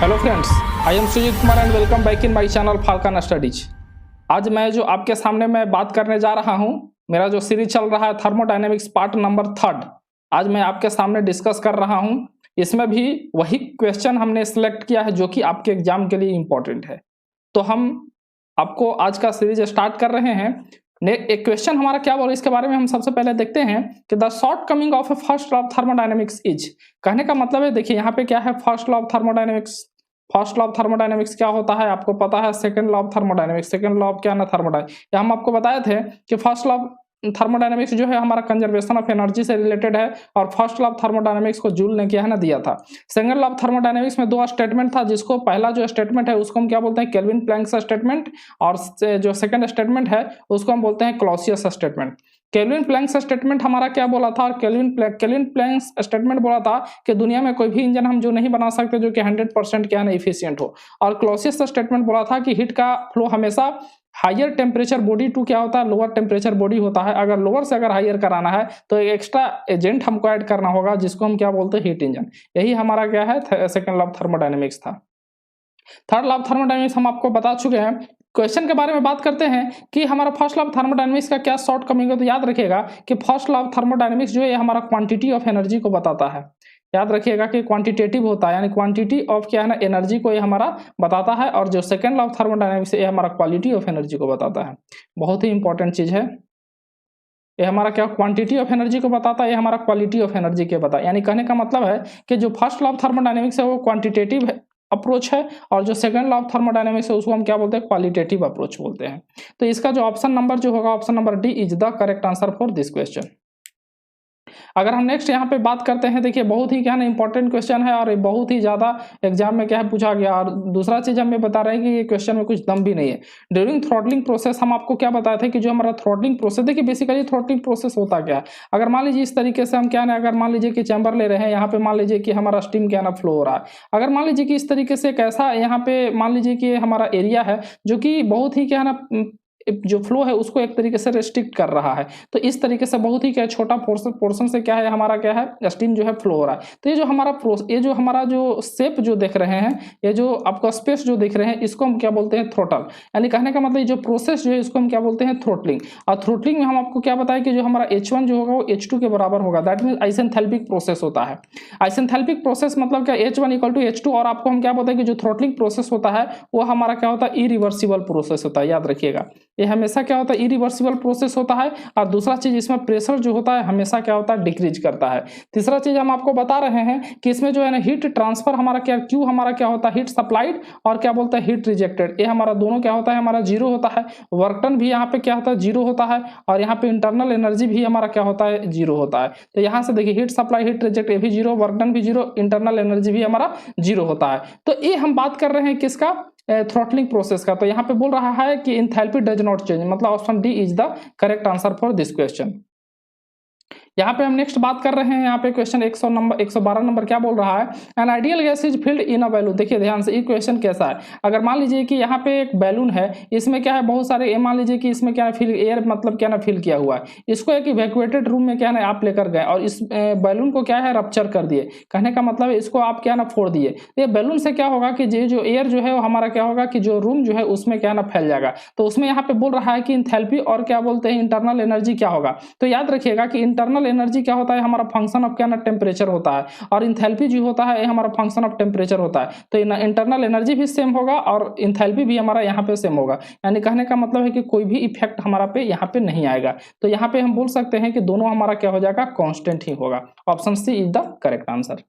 Hello friends, I am Sujeet Kumar and welcome back in my channel Falcon Studies. आज मैं जो आपके सामने मैं बात करने जा रहा हूं, मेरा जो सीरीज चल रहा है थर्मोडायनेमिक्स पार्ट नंबर 3, आज मैं आपके सामने डिस्कस कर रहा हूं। इसमें भी वही क्वेश्चन हमने सिलेक्ट किया है जो कि आपके एग्जाम के लिए इंपॉर्टेंट है। तो हम आपको आज का सीरीज स्टार्ट कर रहे हैं। एक क्वेश्चन हमारा क्या बोल रहा है इसके बारे में हम सबसे पहले देखते हैं कि the short coming of A first law of thermodynamics is. कहने का मतलब है, देखिए यहाँ पे क्या है, first law of thermodynamics. First law of thermodynamics क्या होता है आपको पता है। Second law of thermodynamics, second law of क्या ना थर्मोडायनेमिक्स, या हम आपको बताए थे कि फर्स्ट लॉ ऑफ थर्मोडायनेमिक्स जो है हमारा कंजर्वेशन ऑफ एनर्जी से रिलेटेड है, और फर्स्ट लॉ ऑफ थर्मोडायनेमिक्स को जूल ने किया है ना दिया था। सेकंड लॉ ऑफ थर्मोडायनेमिक्स में दो स्टेटमेंट था, जिसको पहला जो स्टेटमेंट है उसको हम क्या बोलते हैं, केल्विन प्लैंक्स स्टेटमेंट, और जो सेकंड स्टेटमेंट है उसको हम बोलते हैं Clausius statement. Kelvin Planck's statement हमारा क्या बोला था, और केल्विन प्लैंक्स स्टेटमेंट बोला था कि दुनिया में कोई भी इंजन हम जो नहीं बना सकते जो कि 100% क्या है इफिशिएंट हो। और क्लॉसियस स्टेटमेंट बोला था कि हीट का फ्लो हमेशा हायर टेम्परेचर बॉडी टू क्या होता है, लोअर टेम्परेचर बॉडी होता है। अगर लोअर से अगर हायर कराना है तो एक एक्स्ट्रा एजेंट हमको ऐड करना होगा, जिसको हम क्या बोलते हैं, हीट इंजन। यही हमारा क्या है सेकंड लॉ ऑफ थर्मोडायनेमिक्स था। थर्ड लॉ ऑफ थर्मोडायनेमिक्स हम आपको बता चुके हैं। क्वेश्चन के बारे में बात करते हैं कि हमारा फर्स्ट लॉ ऑफ थर्मोडायनेमिक्स का क्या शॉर्ट कमिंग है। तो याद रखिएगा कि फर्स्ट लॉ ऑफ थर्मोडायनेमिक्स जो है हमारा क्वांटिटी ऑफ एनर्जी को बताता है। याद रखिएगा कि क्वांटिटेटिव होता है, यानी क्वांटिटी ऑफ क्या है ना एनर्जी को ये हमारा बताता है। और जो सेकंड लॉ ऑफ थर्मोडायनेमिक्स ये हमारा क्वालिटी ऑफ एनर्जी को बताता है। बहुत ही इंपॉर्टेंट चीज है ये, हमारा क्या क्वांटिटी ऑफ एनर्जी को बताता है, ये हमारा क्वालिटी ऑफ एनर्जी के बताता है। यानी कहने का मतलब है कि जो फर्स्ट लॉ ऑफ थर्मोडायनेमिक्स है वो क्वांटिटेटिव अप्रोच है, और जो सेकंड लॉ ऑफ थर्मोडायनेमिक्स है उसको हम क्या बोलते हैं, क्वालिटेटिव अप्रोच बोलते हैं। तो इसका जो ऑप्शन नंबर जो होगा, option number D is the correct answer for this question. अगर हम नेक्स्ट यहाँ पे बात करते हैं, देखिए बहुत ही क्या है इंपॉर्टेंट क्वेश्चन है, और बहुत ही ज्यादा एग्जाम में क्या है पूछा गया। और दूसरा चीज हमें बता रहे हैं कि ये क्वेश्चन में कुछ दम भी नहीं है। ड्यूरिंग थ्रॉटलिंग प्रोसेस हम आपको क्या बताए थे कि जो हमारा थ्रॉटलिंग प्रोसेस, देखिए बेसिकली थ्रॉटलिंग प्रोसेस होता क्या है। अगर मान लीजिए इस तरीके से हम क्या है, अगर मान लीजिए कि चैम्बर ले रहे हैं, यहाँ पे मान लीजिए कि हमारा स्टीम क्या ना फ्लो हो रहा है। अगर मान लीजिए कि इस तरीके से कैसा यहाँ पे मान लीजिए कि हमारा एरिया है जो कि बहुत ही क्या है ना जो फ्लो है उसको एक तरीके से रेस्ट्रिक्ट कर रहा है। तो इस तरीके से बहुत ही क्या छोटा पोर्शन से क्या है हमारा क्या है स्टीम जो है फ्लो हो रहा है। तो ये जो हमारा जो शेप जो देख रहे हैं, ये जो आपका स्पेस जो देख रहे हैं, इसको हम क्या बोलते हैं, थ्रोटल। यानी कहने का मतलब जो प्रोसेस जो है इसको हम क्या बोलते हैं, थ्रोटलिंग। और थ्रोटलिंग में हम आपको क्या बताएं कि जो हमारा H1 जो होगा वो H2 के बराबर होगा। दैट मीन आइसेंथैल्पिक प्रोसेस होता है। आइसेंथैल्पिक प्रोसेस मतलब क्या, H1 इक्वल टू H2। और आपको हम क्या बोलते हैं कि जो थ्रोटलिंग प्रोसेस होता है वो हमारा क्या होता है, इरिवर्सिबल प्रोसेस होता है। याद रखिएगा ये हमेशा क्या होता है, इरिवर्सिबल प्रोसेस होता है। और दूसरा चीज इसमें प्रेशर जो होता है हमेशा क्या होता है, डिक्रीज करता है। तीसरा चीज हम आपको बता रहे हैं कि इसमें जो है ना हीट ट्रांसफर हमारा क्या, क्यू हमारा क्या होता है, हीट सप्लाइड, और क्या बोलते हैं हीट रिजेक्टेड। ये हमारा दोनों क्या होता है, हमारा जीरो होता है। वर्क डन भी यहाँ पे क्या होता है, जीरो होता है। और यहाँ पे इंटरनल एनर्जी भी हमारा क्या होता है, जीरो होता है। तो यहाँ से देखिए हीट सप्लाई हीट रिजेक्ट ये भी जीरो, वर्क डन भी जीरो, इंटरनल एनर्जी भी हमारा जीरो होता है। तो ये हम बात कर रहे हैं किसका, थ्रॉटलिंग प्रोसेस का। तो यहाँ पे बोल रहा है कि इंथैल्पी डज नॉट चेंज, मतलब option D is the correct answer for this question. यहाँ पे हम नेक्स्ट बात कर रहे हैं, यहाँ पे क्वेश्चन 112 नंबर क्या बोल रहा है, an ideal gas is filled in a balloon. देखिए ध्यान से ये क्वेश्चन कैसा है। अगर मान लीजिए कि यहाँ पे एक बैलून है, इसमें क्या है बहुत सारे, मान लीजिए कि इसमें क्या है फिल एयर, मतलब क्या ना फिल किया हुआ है। इसको एक इवैक्यूएटेड रूम में क्या है आप लेकर गए और इस बैलून को क्या है रप्चर कर दिए। कहने का मतलब इसको आप क्या ना फोड़ दिए। ये बैलून से क्या होगा कि जो एयर जो है वो हमारा क्या होगा कि जो रूम जो है उसमें क्या ना फैल जाएगा। तो उसमें यहाँ पे बोल रहा है कि इंथैल्पी और क्या बोलते हैं इंटरनल एनर्जी क्या होगा। तो याद रखिएगा कि इंटरनल एनर्जी क्या होता है, हमारा फंक्शन ऑफ क्या ना टेम्परेचर होता है, और इंथैल्पी जो होता है ये हमारा फंक्शन ऑफ टेम्परेचर होता है। तो इंटरनल एनर्जी भी सेम होगा और इंथैल्पी भी हमारा यहाँ पे सेम होगा। यानी कहने का मतलब है कि कोई भी इफेक्ट हमारा पे यहाँ पे नहीं आएगा। तो यहाँ पे हम बोल सकते हैं कि दोनों हमारा क्या हो जाएगा, कांस्टेंट ही होगा। Option C is the correct answer.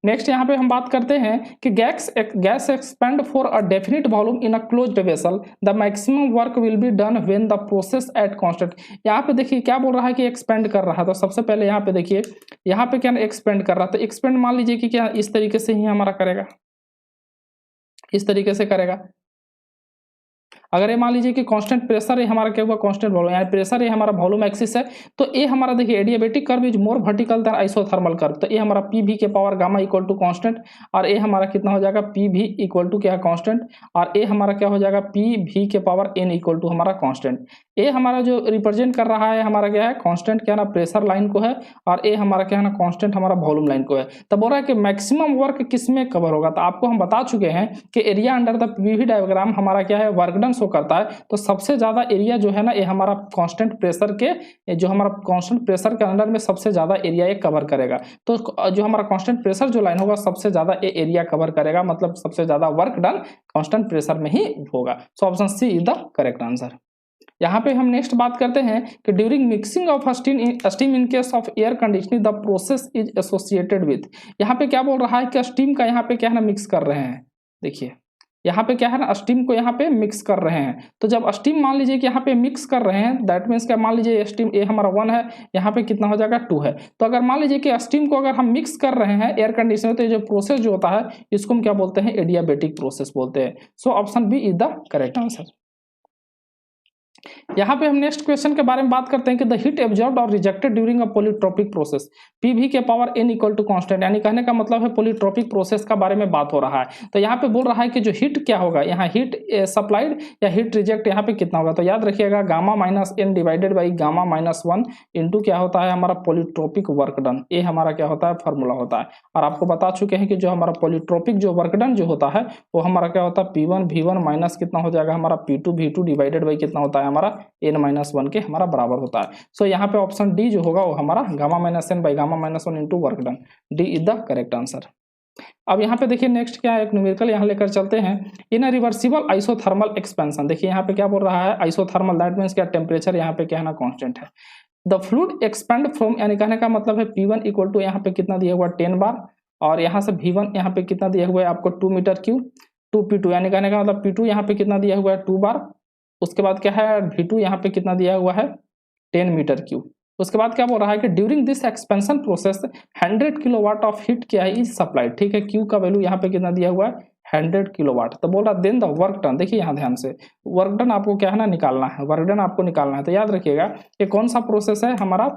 Next यहाँ पे हम बात करते हैं कि gas expand for a definite volume in a closed vessel, the maximum work will be done when the process at constant. यहाँ पे देखिए क्या बोल रहा है कि एक्सपेंड कर रहा है। तो सबसे पहले यहाँ पे देखिए, यहाँ पे क्या एक्सपेंड कर रहा है। तो एक्सपेंड मान लीजिए कि क्या इस तरीके से ही हमारा करेगा, इस तरीके से करेगा। अगर ये मान लीजिए कि कांस्टेंट प्रेशर है हमारा क्या हुआ, कांस्टेंट वॉल्यूम, यानी प्रेशर है हमारा वॉल्यूम एक्सिस है, तो ये हमारा देखिए adiabatic curve is more vertical than isothermal curve, तो ये हमारा पी वी के power gamma equal to constant, और ये हमारा कितना हो जाएगा पी वी इक्वल टू क्या है कांस्टेंट, और ये हमारा क्या हो जाएगा पी वी के पावर एन इक्वल टू हमारा कांस्टेंट। ये हमारा जो रिप्रेजेंट कर रहा है हमारा क्या है कांस्टेंट क्या है ना प्रेशर लाइन को है, और ये हमारा क्या है ना कांस्टेंट हमारा वॉल्यूम लाइन को है। तो बोल रहा है कि मैक्सिमम वर्क किस में कवर होगा, तो आपको हम बता चुके हैं कि area under the PV diagram हमारा क्या है वर्क डन शो करता है, तो सबसे ज्यादा एरिया जो है ना ये हमारा कांस्टेंट प्रेशर के, जो हमारा कांस्टेंट प्रेशर के अंडर में सबसे ज्यादा एरिया ये कवर करेगा। तो जो हमारा कांस्टेंट प्रेशर जो लाइन होगा सबसे ज्यादा ये एरिया कवर करेगा, मतलब सबसे ज्यादा वर्क डन कांस्टेंट प्रेशर में ही होगा। So option C is the correct answer. यहाँ पे हम नेक्स्ट बात करते हैं कि during mixing of steam in case of air conditioning the process is associated with, यहाँ पे क्या बोल रहा है कि स्टीम का यहाँ पे क्या है ना मिक्स कर रहे हैं, देखिए यहाँ पे क्या है ना स्टीम को यहाँ पे मिक्स कर रहे हैं, तो जब स्टीम मान लीजिए कि यहाँ पे मिक्स कर रहे हैं दैट मीन्स क्या, मान लीजिए स्टीम ये हमारा 1 है, यहाँ पे कितना हो जाएगा 2 है, तो अगर मान लीजिए कि स्टीम को अगर हम मिक्स कर रहे हैं एयर कंडीशनर, तो ये जो प्रोसेस जो होता है इसको हम क्या बोलते हैं एडियाबेटिक प्रोसेस बोलते हैं। So option B is the correct answer. यहाँ पे हम नेक्स्ट क्वेश्चन के बारे में बात करते हैं कि द हीट एब्जॉर्ब्ड और rejected during a polytropic process PV के power n equal to constant, यानी कहने का मतलब है पॉलीट्रोपिक प्रोसेस का बारे में बात हो रहा है। तो यहाँ पे बोल रहा है कि जो हीट क्या होगा, यहाँ हीट सप्लाइड या हीट रिजेक्ट यहाँ पे कितना होगा, तो याद रखिएगा gamma minus n divided by gamma minus 1 into क्या होता है हमारा पॉलीट्रोपिक वर्क डन, ये हमारा क्या होता है फॉर्मूला होता है। और आपको बता चुके हैं कि जो हमारा पॉलीट्रोपिक जो वर्क डन जो होता है वो हमारा क्या होता है P1 V1 माइनस कितना हो जाएगा हमारा P2 V2 डिवाइडेड बाई कितना होता है हमारा n-1 के हमारा बराबर होता है। सो यहाँ पे ऑप्शन डी जो होगा वो हमारा gamma minus n by gamma minus 1 into work done, D is the correct answer. अब यहाँ पे देखिए नेक्स्ट क्या है, एक न्यूमेरिकल यहाँ लेकर चलते हैं। इन अ रिवर्सिबल आइसोथर्मल एक्सपेंशन, देखिए यहाँ पे क्या बोल रहा है आइसोथर्मल, दैट मीन्स क्या टेम्परेचर यहाँ पे क्या है ना कांस्टेंट है। द फ्लूइड एक्सपेंड फ्रॉम, यानी कहने का मतलब है P1 इक्वल टू यहाँ पे कितना दिया हुआ 10 बार, और यहाँ से V1 यहाँ पे कितना दिया हुआ है आपको 2 मीटर क्यूब, 2P2 यानी कहने का मतलब P2 यहाँ पे कितना दिया हुआ है 2 बार, उसके बाद क्या है V2 यहाँ पे कितना दिया हुआ है 10 मीटर क्यूब। उसके बाद क्या बोल रहा है कि during this expansion process 100 kilowatt of heat क्या है इज सप्लाइड, ठीक है क्यू का वैल्यू यहाँ पे कितना दिया हुआ है 100 किलोवाट। तो बोल रहा है देन द वर्क डन, देखिए यहाँ ध्यान से वर्क डन आपको क्या है ना निकालना है, वर्क डन आपको निकालना है। तो याद रखिएगा ये कौन सा प्रोसेस है हमारा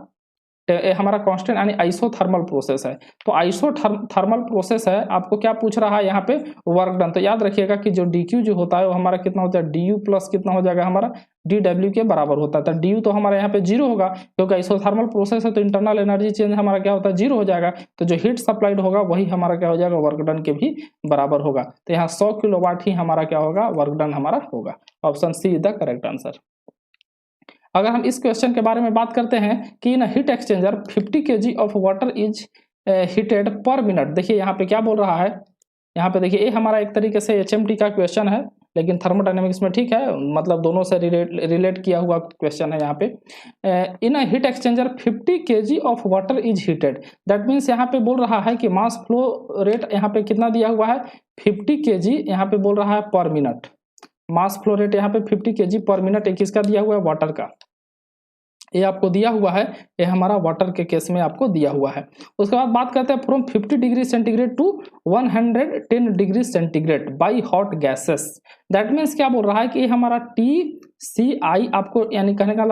कांस्टेंट यानी आइसोथर्मल प्रोसेस है। तो आइसोथर्मल प्रोसेस है, आपको क्या पूछ रहा है यहाँ पे वर्क डन, तो याद रखिएगा कि जो dq जो होता है वो हमारा कितना होता है du प्लस कितना हो जाएगा हमारा dw के बराबर होता है। तो du तो हमारा यहाँ पे 0 होगा क्योंकि आइसोथर्मल प्रोसेस है, तो इंटरनल एनर्जी चेंज हमारा क्या होता है 0 हो जाएगा, तो जो हीट सप्लाइड होगा वही हमारा क्या हो जाएगा वर्क डन के भी बराबर होगा। तो यहाँ 100 किलोवाट ही हमारा क्या होगा वर्क डन हमारा होगा। Option C is the correct answer. अगर हम इस क्वेश्चन के बारे में बात करते हैं कि इन heat exchanger 50 kg of water is heated पर मिनट, देखिए यहाँ पे क्या बोल रहा है, यहाँ पे देखिए ये हमारा एक तरीके से HMT का क्वेश्चन है, लेकिन थर्मोडायनेमिक्स में ठीक है मतलब दोनों से रिलेट किया हुआ क्वेश्चन है। यहाँ पे इन heat exchanger 50 kg of water is heated, that means यहाँ पे बोल रहा है कि मास फ्लो रेट यहाँ पे कितना दिया हुआ है 50 kg, यहाँ पे बोल रहा है पर मिनट, मास फ्लो रेट यहाँ पे 50 kg पर मिनट, एक किसका दिया हुआ है वाटर का, ये आपको दिया हुआ है, ये हमारा वाटर के केस में आपको दिया हुआ है। उसके बाद बात करते हैं from 50 degree centigrade to 110 degree centigrade by hot gases, that means क्या बोल रहा है कि हमारा TCI आपको यानी कहने का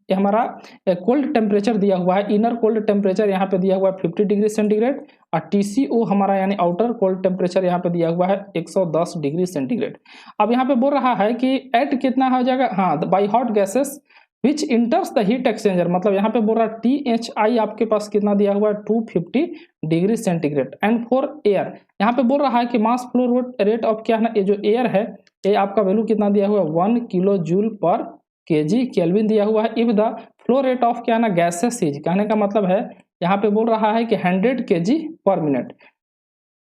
हमारा कोल्ड टेम्परेचर दिया हुआ है, इनर कोल्ड टेम्परेचर यहाँ पे दिया हुआ है 50 डिग्री सेंटीग्रेड, और TCO हमारा यानी आउटर कोल्ड टेम्परेचर यहाँ पे दिया हुआ है 110 डिग्री सेंटीग्रेड। अब यहाँ पे बोल रहा है कि एट कितना हो जाएगा, हाँ by hot gases which इंटर्स the heat exchanger, मतलब यहाँ पे बोल रहा है THI आपके पास कितना दिया हुआ है 250 degree centigrade, and for air यहाँ पे बोल रहा है कि मास फ्लो रेट ऑफ क्या है ना, ये जो एयर है ये आपका वैल्यू कितना दिया हुआ है 1 किलो जूल पर kg केल्विन दिया हुआ है। If the flow rate of क्या है ना गैसेस इज, कहने का मतलब है यहाँ पे बोल रहा है कि 100 kg पर मिनट,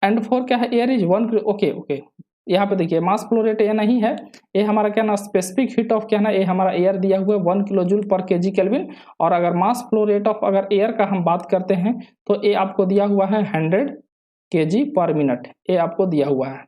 एंड फॉर क्या है एयर इज 1 किलो, ओके यहाँ पे देखिए मास फ्लो रेट ये नहीं है, ये हमारा क्या ना स्पेसिफिक हीट ऑफ क्या ना ये हमारा एयर दिया हुआ है 1 किलो जूल पर kg केल्विन, और अगर मास फ्लो रेट ऑफ अगर एयर का हम बात करते हैं तो ये आपको दिया हुआ है 100 kg पर मिनट, ये आपको दिया हुआ है।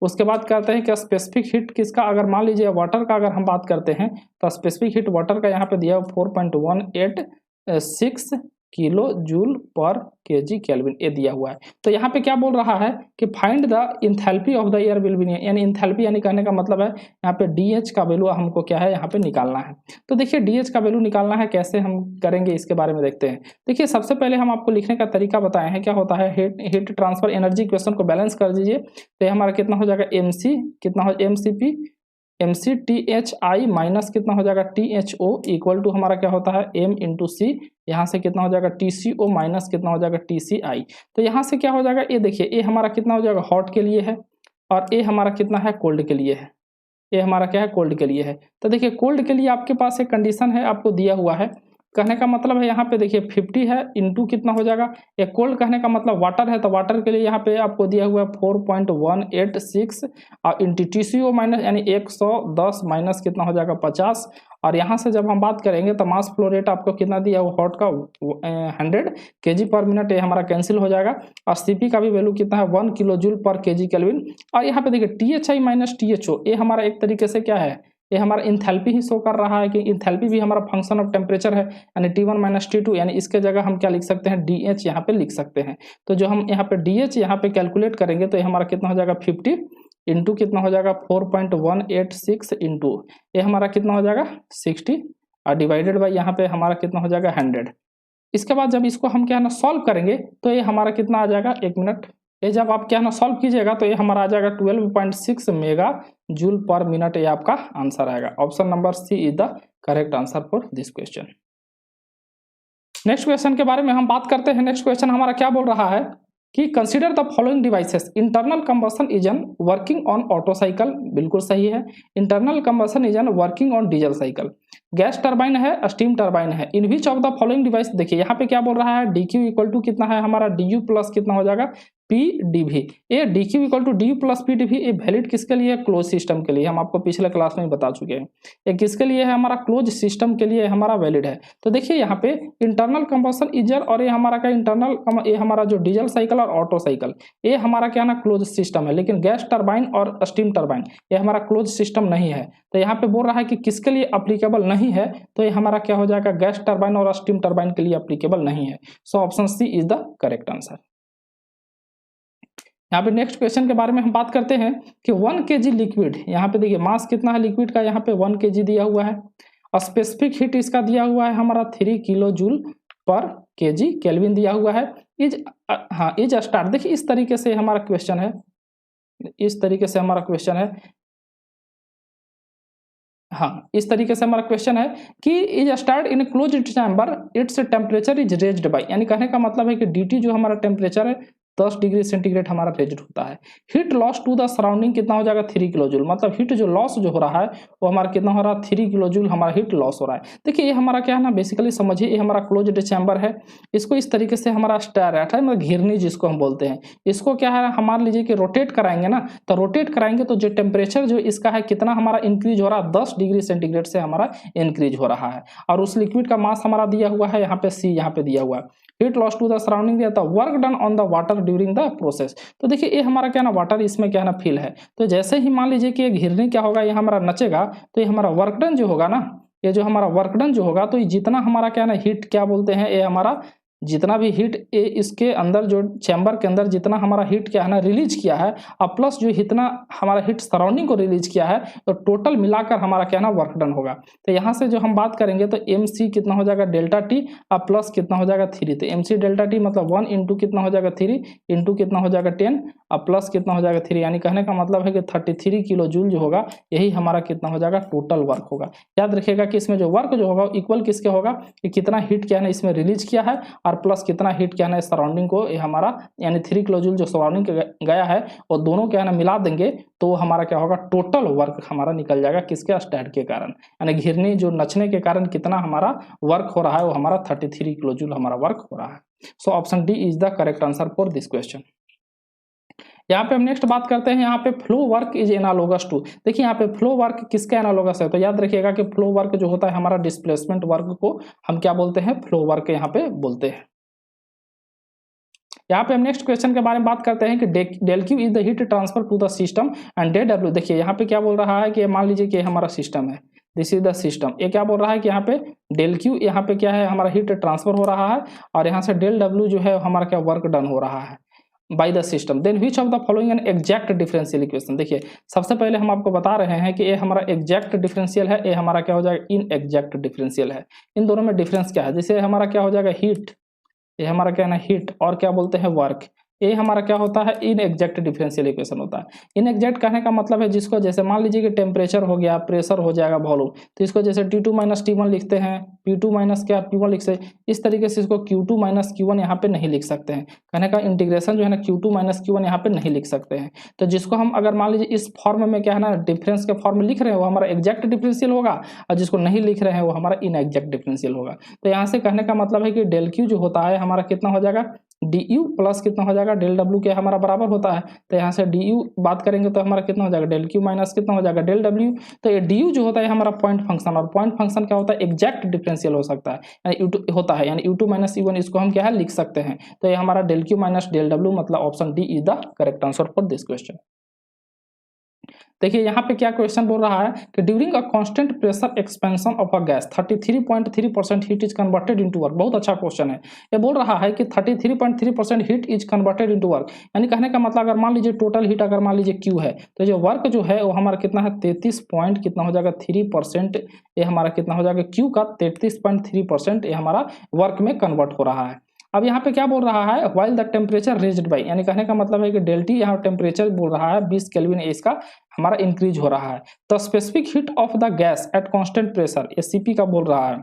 उसके बाद कहते हैं कि स्पेसिफिक हीट किसका, अगर मान लीजिए वाटर का अगर हम बात करते हैं तो स्पेसिफिक हीट वाटर का यहाँ पे दिया हुआ 4.186 किलो जूल पर केजी केल्विन, ये दिया हुआ है। तो यहाँ पे क्या बोल रहा है कि find the enthalpy of the air will be, यानी इंथैल्पी यानी कहने का मतलब है यहाँ पे डीएच का वैल्यू हमको क्या है यहाँ पे निकालना है। तो देखिए डीएच का वैल्यू निकालना है, कैसे हम करेंगे इसके बारे में देखते हैं। देखिए सबसे पहले हम आपको लिखने का तरीका बताए हैं, क्या होता है हीट ट्रांसफर एनर्जी क्वेश्चन को बैलेंस कर दीजिए। तो हमारा कितना हो जाएगा एमसी, कितना हो MCP MC T H I minus कितना हो जाएगा T H O equal to हमारा क्या होता है एम इंटू सी, यहाँ से कितना हो जाएगा टी सी ओ माइनस कितना हो जाएगा टी सी आई। तो यहाँ से क्या हो जाएगा, ये देखिए ये हमारा कितना हो जाएगा हॉट के लिए है और ये हमारा कितना है कोल्ड के लिए है, ये हमारा क्या है कोल्ड के लिए है। तो देखिए कोल्ड के लिए आपके पास एक कंडीशन है आपको दिया हुआ है, कहने का मतलब है यहाँ पे देखिए 50 है इंटू कितना हो जाएगा, ये कोल्ड कहने का मतलब वाटर है, तो वाटर के लिए यहाँ पे आपको दिया हुआ है 4.186 और इंटू TCO माइनस यानी 110 माइनस कितना हो जाएगा 50, और यहाँ से जब हम बात करेंगे तो मास फ्लो रेट आपको कितना दिया हुआ हॉट का 100 kg पर मिनट, ये हमारा कैंसिल हो जाएगा। और CP का भी वैल्यू कितना है 1 किलो जूल पर केजी केल्विन। और यहाँ पे देखिए THI माइनस THO, ये हमारा एक तरीके से क्या है, ये हमारा इंथैल्पी ही शो कर रहा है कि इंथैल्पी भी हमारा फंक्शन ऑफ टेम्परेचर है, यानी T1 माइनस T2, यानी इसके जगह हम क्या लिख सकते हैं DH यहाँ पे लिख सकते हैं। तो जो हम यहाँ पे DH यहाँ पे कैलकुलेट करेंगे तो ये हमारा कितना हो जाएगा 50 इंटू कितना हो जाएगा 4.186 इंटू ये हमारा कितना हो जाएगा 60 और डिवाइडेड बाई यहाँ पे हमारा कितना हो जाएगा 100। इसके बाद जब इसको हम क्या है ना सॉल्व करेंगे तो ये हमारा कितना आ जाएगा, एक मिनट, ये जब आप क्या है ना सॉल्व कीजिएगा तो ये हमारा आ जाएगा 12.6 मेगा जूल पर मिनट, ये आपका आंसर आएगा। Option number C is the correct answer for this question. Next question के बारे में हम बात करते हैं। नेक्स्ट क्वेश्चन हमारा क्या बोल रहा है कि consider the following devices, internal combustion engine working on Otto cycle, बिल्कुल सही है। Internal combustion engine working on diesel cycle. Gas turbine है, स्टीम टरबाइन है। In which of the following device, देखिए यहाँ पे क्या बोल रहा है डी क्यू इक्वल टू कितना है हमारा डी यू प्लस कितना हो जाएगा पी डी भी। ये D Q equal to D U plus P D V, ये वैलिड किसके लिए, क्लोज सिस्टम के लिए। हम आपको पिछले क्लास में बता चुके हैं ये किसके लिए है, हमारा क्लोज सिस्टम के लिए हमारा वैलिड है। तो देखिए यहाँ पे इंटरनल कंबशन इंजन और ये हमारा क्या इंटरनल, ये हमारा जो डीजल साइकिल और ऑटो साइकिल, ये हमारा क्या ना क्लोज सिस्टम है। लेकिन गैस टरबाइन और स्टीम टरबाइन ये हमारा क्लोज सिस्टम नहीं है। तो यहाँ पे बोल रहा है कि किसके लिए अप्लीकेबल नहीं है, तो ये हमारा क्या हो जाएगा गैस टरबाइन और स्टीम टरबाइन के लिए अप्लीकेबल नहीं है। So option C is the correct answer. यहाँ पे नेक्स्ट क्वेश्चन के बारे में हम बात करते हैं कि 1 kg लिक्विड, यहाँ पे देखिए मास कितना है लिक्विड का, यहाँ पे 1 kg दिया हुआ है और स्पेसिफिक हीट इसका दिया हुआ है हमारा 3 किलो जूल पर केजी केल्विन दिया हुआ है। इज स्टार्ट, देखिए इस तरीके से हमारा क्वेश्चन है, इस तरीके से हमारा क्वेश्चन है, हाँ इस तरीके से हमारा क्वेश्चन है कि is start in closed chamber its temperature is raised bye, यानी कहने का मतलब है कि dt जो हमारा टेम्परेचर है 10 डिग्री सेंटीग्रेड हमारा रेज्ड होता है। Heat loss to the surrounding कितना हो जाएगा 3 किलो जूल, मतलब हीट जो लॉस जो हो रहा है वो हमारा कितना हो रहा है 3 किलो जूल हमारा हीट लॉस हो रहा है। देखिए ये हमारा क्या है ना बेसिकली समझिए, ये हमारा क्लोज्ड चैम्बर है, इसको इस तरीके से हमारा स्टेरेट है, मतलब घिरनी जिसको हम बोलते हैं, इसको क्या है हम मान लीजिए कि रोटेट कराएंगे ना, तो रोटेट कराएंगे तो जो टेम्परेचर जो इसका है कितना हमारा इंक्रीज हो रहा है 10 डिग्री सेंटीग्रेड से हमारा इंक्रीज हो रहा है। और उस लिक्विड का मास हमारा दिया हुआ है यहाँ पे सी, यहाँ पे दिया हुआ है heat loss to the surrounding दिया था, work done on the water during the process. तो देखिए ये हमारा क्या ना वाटर इसमें क्या ना फिल है, तो जैसे ही मान लीजिए कि ये घिरनी क्या होगा ये हमारा नचेगा, तो ये हमारा वर्क डन जो होगा ना, ये जो हमारा वर्क डन जो होगा तो ये जितना हमारा क्या ना हीट क्या बोलते हैं, ये हमारा जितना भी हीट इसके अंदर जो चैम्बर के अंदर जितना हमारा हीट क्या है ना रिलीज किया है और प्लस जो इतना हमारा हीट सराउंडिंग को रिलीज किया है, तो टोटल मिलाकर हमारा क्या है ना वर्क डन होगा। तो यहाँ से जो हम बात करेंगे तो MC कितना हो जाएगा डेल्टा टी और प्लस कितना हो जाएगा 3, तो MC डेल्टा टी मतलब 1 इंटू कितना हो जाएगा 3 इंटू कितना हो जाएगा 10 और प्लस कितना हो जाएगा 3, यानी कहने का मतलब है कि 33 किलो जूल जो होगा यही हमारा कितना हो जाएगा टोटल वर्क होगा। याद रखिएगा कि इसमें जो वर्क जो होगा इक्वल किसके होगा कि कितना हीट क्या है ना इसमें रिलीज किया है और प्लस कितना हीट क्या है ना सराउंडिंग को ये हमारा यानी 3 किलो जूल जो सराउंडिंग गया है और दोनों क्या है ना मिला देंगे तो हमारा क्या होगा टोटल वर्क हमारा निकल जाएगा किसके स्टैट के कारण, यानी घिरनी जो नचने के कारण कितना हमारा वर्क हो रहा है वो हमारा 33 किलो जूल हमारा वर्क हो रहा है। So option D is the correct answer for this question. यहाँ पे हम नेक्स्ट बात करते हैं, यहाँ पे flow work is analogous to. देखिए यहाँ पे फ्लो वर्क किसका एनालोगस है, तो याद रखिएगा कि फ्लो वर्क जो होता है हमारा डिस्प्लेसमेंट वर्क को हम क्या बोलते हैं फ्लो वर्क यहाँ पे बोलते हैं। यहाँ पे हम नेक्स्ट क्वेश्चन के बारे में बात करते हैं कि del Q is the heat transfer to the system and D W. देखिए यहाँ पे क्या बोल रहा है कि मान लीजिए कि हमारा सिस्टम है, दिस इज द सिस्टम। ये क्या बोल रहा है कि यहाँ पे डेल क्यू, यहाँ पे क्या है हमारा हीट ट्रांसफर हो रहा है, और यहाँ से डेल डब्ल्यू जो है हमारा क्या वर्क डन हो रहा है by the system. Then which of the following an exact differential equation. देखिए सबसे पहले हम आपको बता रहे हैं कि ये हमारा एग्जैक्ट डिफरेंशियल है, ये हमारा क्या हो जाएगा इन एग्जैक्ट डिफरेंशियल है। इन दोनों में डिफरेंस क्या है, जैसे हमारा क्या हो जाएगा हीट, ये हमारा क्या है ना हीट, और क्या बोलते हैं वर्क, ये हमारा क्या होता है इन एग्जैक्ट डिफरेंशियल इक्वेशन होता है। इन एग्जैक्ट कहने का मतलब है जिसको जैसे मान लीजिए कि टेम्परेचर हो गया, प्रेशर हो जाएगा, वॉल्यूम, तो इसको जैसे T2 माइनस T1 लिखते हैं, P2 माइनस क्या P1 लिखते हैं, इस तरीके से इसको Q2 माइनस Q1 यहाँ पे नहीं लिख सकते हैं। कहने का इंटीग्रेशन जो है ना Q2 माइनस Q1 यहाँ पे नहीं लिख सकते हैं। तो जिसको हम अगर मान लीजिए इस फॉर्म में क्या है ना डिफरेंस के फॉर्म में लिख रहे हैं वो हमारा एग्जैक्ट डिफरेंशियल होगा, और जिसको नहीं लिख रहे हैं वो हमारा इन एग्जैक्ट डिफरेंशियल होगा। तो यहाँ से कहने का मतलब है कि डेल क्यू जो होता है हमारा कितना हो जाएगा डी यू प्लस कितना हो जाएगा डेल डब्ल्यू के हमारा बराबर होता है। तो यहाँ से डी यू बात करेंगे तो हमारा कितना हो जाएगा डेल क्यू माइनस कितना हो जाएगा डेल डब्ल्यू। तो ये डी यू जो होता है हमारा पॉइंट फंक्शन, और पॉइंट फंक्शन क्या होता है एग्जैक्ट डिफरेंशियल हो सकता है, यानी U2 होता है, यानी U2 माइनस U1 इसको हम क्या है लिख सकते हैं। तो ये हमारा del Q minus del W मतलब option D is the correct answer for this question. देखिए यहाँ पे क्या क्वेश्चन बोल रहा है कि during a constant pressure expansion of a gas 33.3% heat is converted into work. बहुत अच्छा क्वेश्चन है। ये बोल रहा है कि 33.3% heat is converted into work, यानी कहने का मतलब अगर मान लीजिए टोटल हीट अगर मान लीजिए क्यू है तो जो वर्क जो है वो हमारा कितना है 33 पॉइंट कितना हो जाएगा 3%। ये हमारा कितना हो जाएगा क्यू का 33.3% ये हमारा वर्क में कन्वर्ट हो रहा है। अब यहाँ पे क्या बोल रहा है while the temperature raised by, यानी कहने का मतलब है कि डेल्टी यहाँ टेम्परेचर बोल रहा है 20 केल्विन इसका हमारा इंक्रीज हो रहा है। तो specific heat of the gas at constant pressure, ये सीपी का बोल रहा है,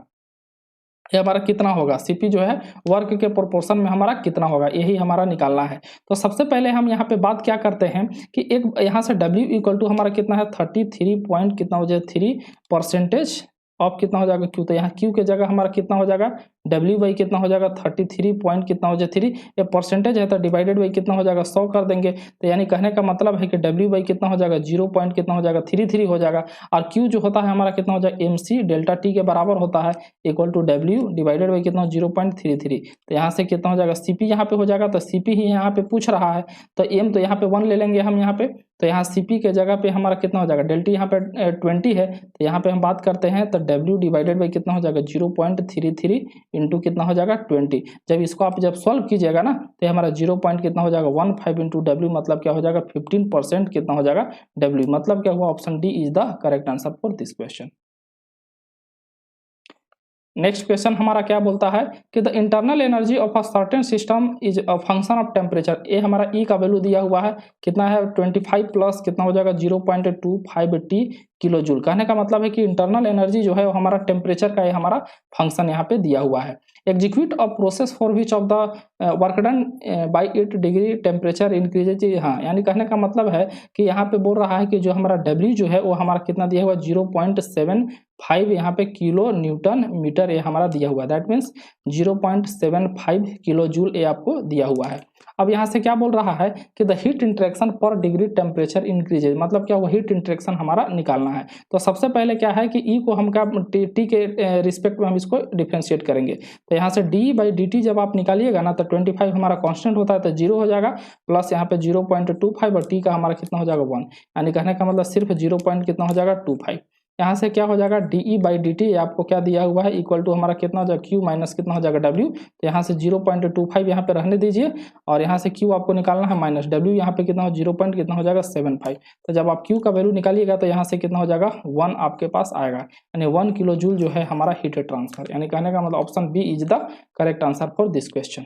ये हमारा कितना होगा सीपी जो है वर्क के प्रोपोर्शन में हमारा कितना होगा यही हमारा निकालना है। तो सबसे पहले हम यहाँ पे बात क्या करते हैं कि एक यहाँ से W इक्वल टू हमारा कितना है 33 पॉइंट कितना हो जाए 3% ऑफ कितना हो जाएगा Q। तो यहाँ Q के जगह हमारा कितना हो जाएगा W बाई कितना हो जाएगा 33 पॉइंट कितना हो जाए 3, ये परसेंटेज है तो डिवाइडेड बाई कितना हो जाएगा 100 कर देंगे। तो यानी कहने का मतलब है कि W बाई कितना हो जाएगा 0 पॉइंट कितना हो जाएगा 33 हो जाएगा, और Q जो होता है हमारा कितना हो जाएगा MC डेल्टा T के बराबर होता है equal to W divided by कितना 0.33। तो यहाँ से कितना हो जाएगा CP यहाँ पे हो जाएगा, तो CP ही यहाँ पे पूछ रहा है तो M तो यहाँ पे 1 ले लेंगे हम यहाँ पे। तो यहाँ CP के जगह पे हमारा कितना हो जाएगा डेल्टी यहाँ पे 20 है, तो यहाँ पे हम बात करते हैं तो W डिवाइडेड बाई कितना हो जाएगा 0.33 इंटू कितना हो जाएगा 20। जब इसको आप जब सॉल्व कीजिएगा ना तो हमारा 0 पॉइंट कितना हो जाएगा 15 इंटू W मतलब क्या हो जाएगा 15% कितना हो जाएगा W, मतलब क्या हुआ option D is the correct answer for this question. Next question हमारा क्या बोलता है कि the internal energy of a certain system is a function of temperature. ये हमारा ई का वैल्यू दिया हुआ है कितना है 25 प्लस कितना हो जाएगा 0.25 किलो जूल। कहने का मतलब है कि इंटरनल एनर्जी जो है वो हमारा टेम्परेचर का ये हमारा फंक्शन यहाँ पे दिया हुआ है। Execute a process for which of the work done by 8 degree temperature increases. हाँ यानी कहने का मतलब है कि यहाँ पे बोल रहा है कि जो हमारा W जो है वो हमारा कितना दिया हुआ 0.75 यहाँ पे किलो न्यूटन मीटर ये हमारा दिया हुआ है, दैट मीन्स 0.75 किलो जूल ये आपको दिया हुआ है। अब यहाँ से क्या बोल रहा है कि द हीट इंटरेक्शन पर डिग्री टेम्परेचर इंक्रीजेज, मतलब क्या वो हीट इंटरेक्शन हमारा निकालना है। तो सबसे पहले क्या है कि ई को हम क्या टी के रिस्पेक्ट में हम इसको डिफ्रेंशिएट करेंगे। तो यहाँ से डी बाई डी टी जब आप निकालिएगा ना तो 25 हमारा कांस्टेंट होता है तो 0 हो जाएगा, प्लस यहाँ पे 0.25 और टी का हमारा कितना हो जाएगा 1, यानी कहने का मतलब सिर्फ 0 पॉइंट कितना हो जाएगा 25। यहाँ से क्या हो जाएगा D E by D T आपको क्या दिया हुआ है इक्वल टू हमारा कितना हो जाएगा क्यू माइनस कितना हो जाएगा डब्ल्यू। तो यहाँ से 0.25 यहाँ पे रहने दीजिए, और यहाँ से क्यू आपको निकालना है माइनस डब्ल्यू यहाँ पे कितना हो 0 पॉइंट कितना हो जाएगा 75। तो जब आप क्यू का वैल्यू निकालिएगा तो यहाँ से कितना हो जाएगा 1 आपके पास आएगा, यानी 1 किलो जूल जो है हमारा हीट ट्रांसफर, यानी कहने का मतलब option B is the correct answer for this question.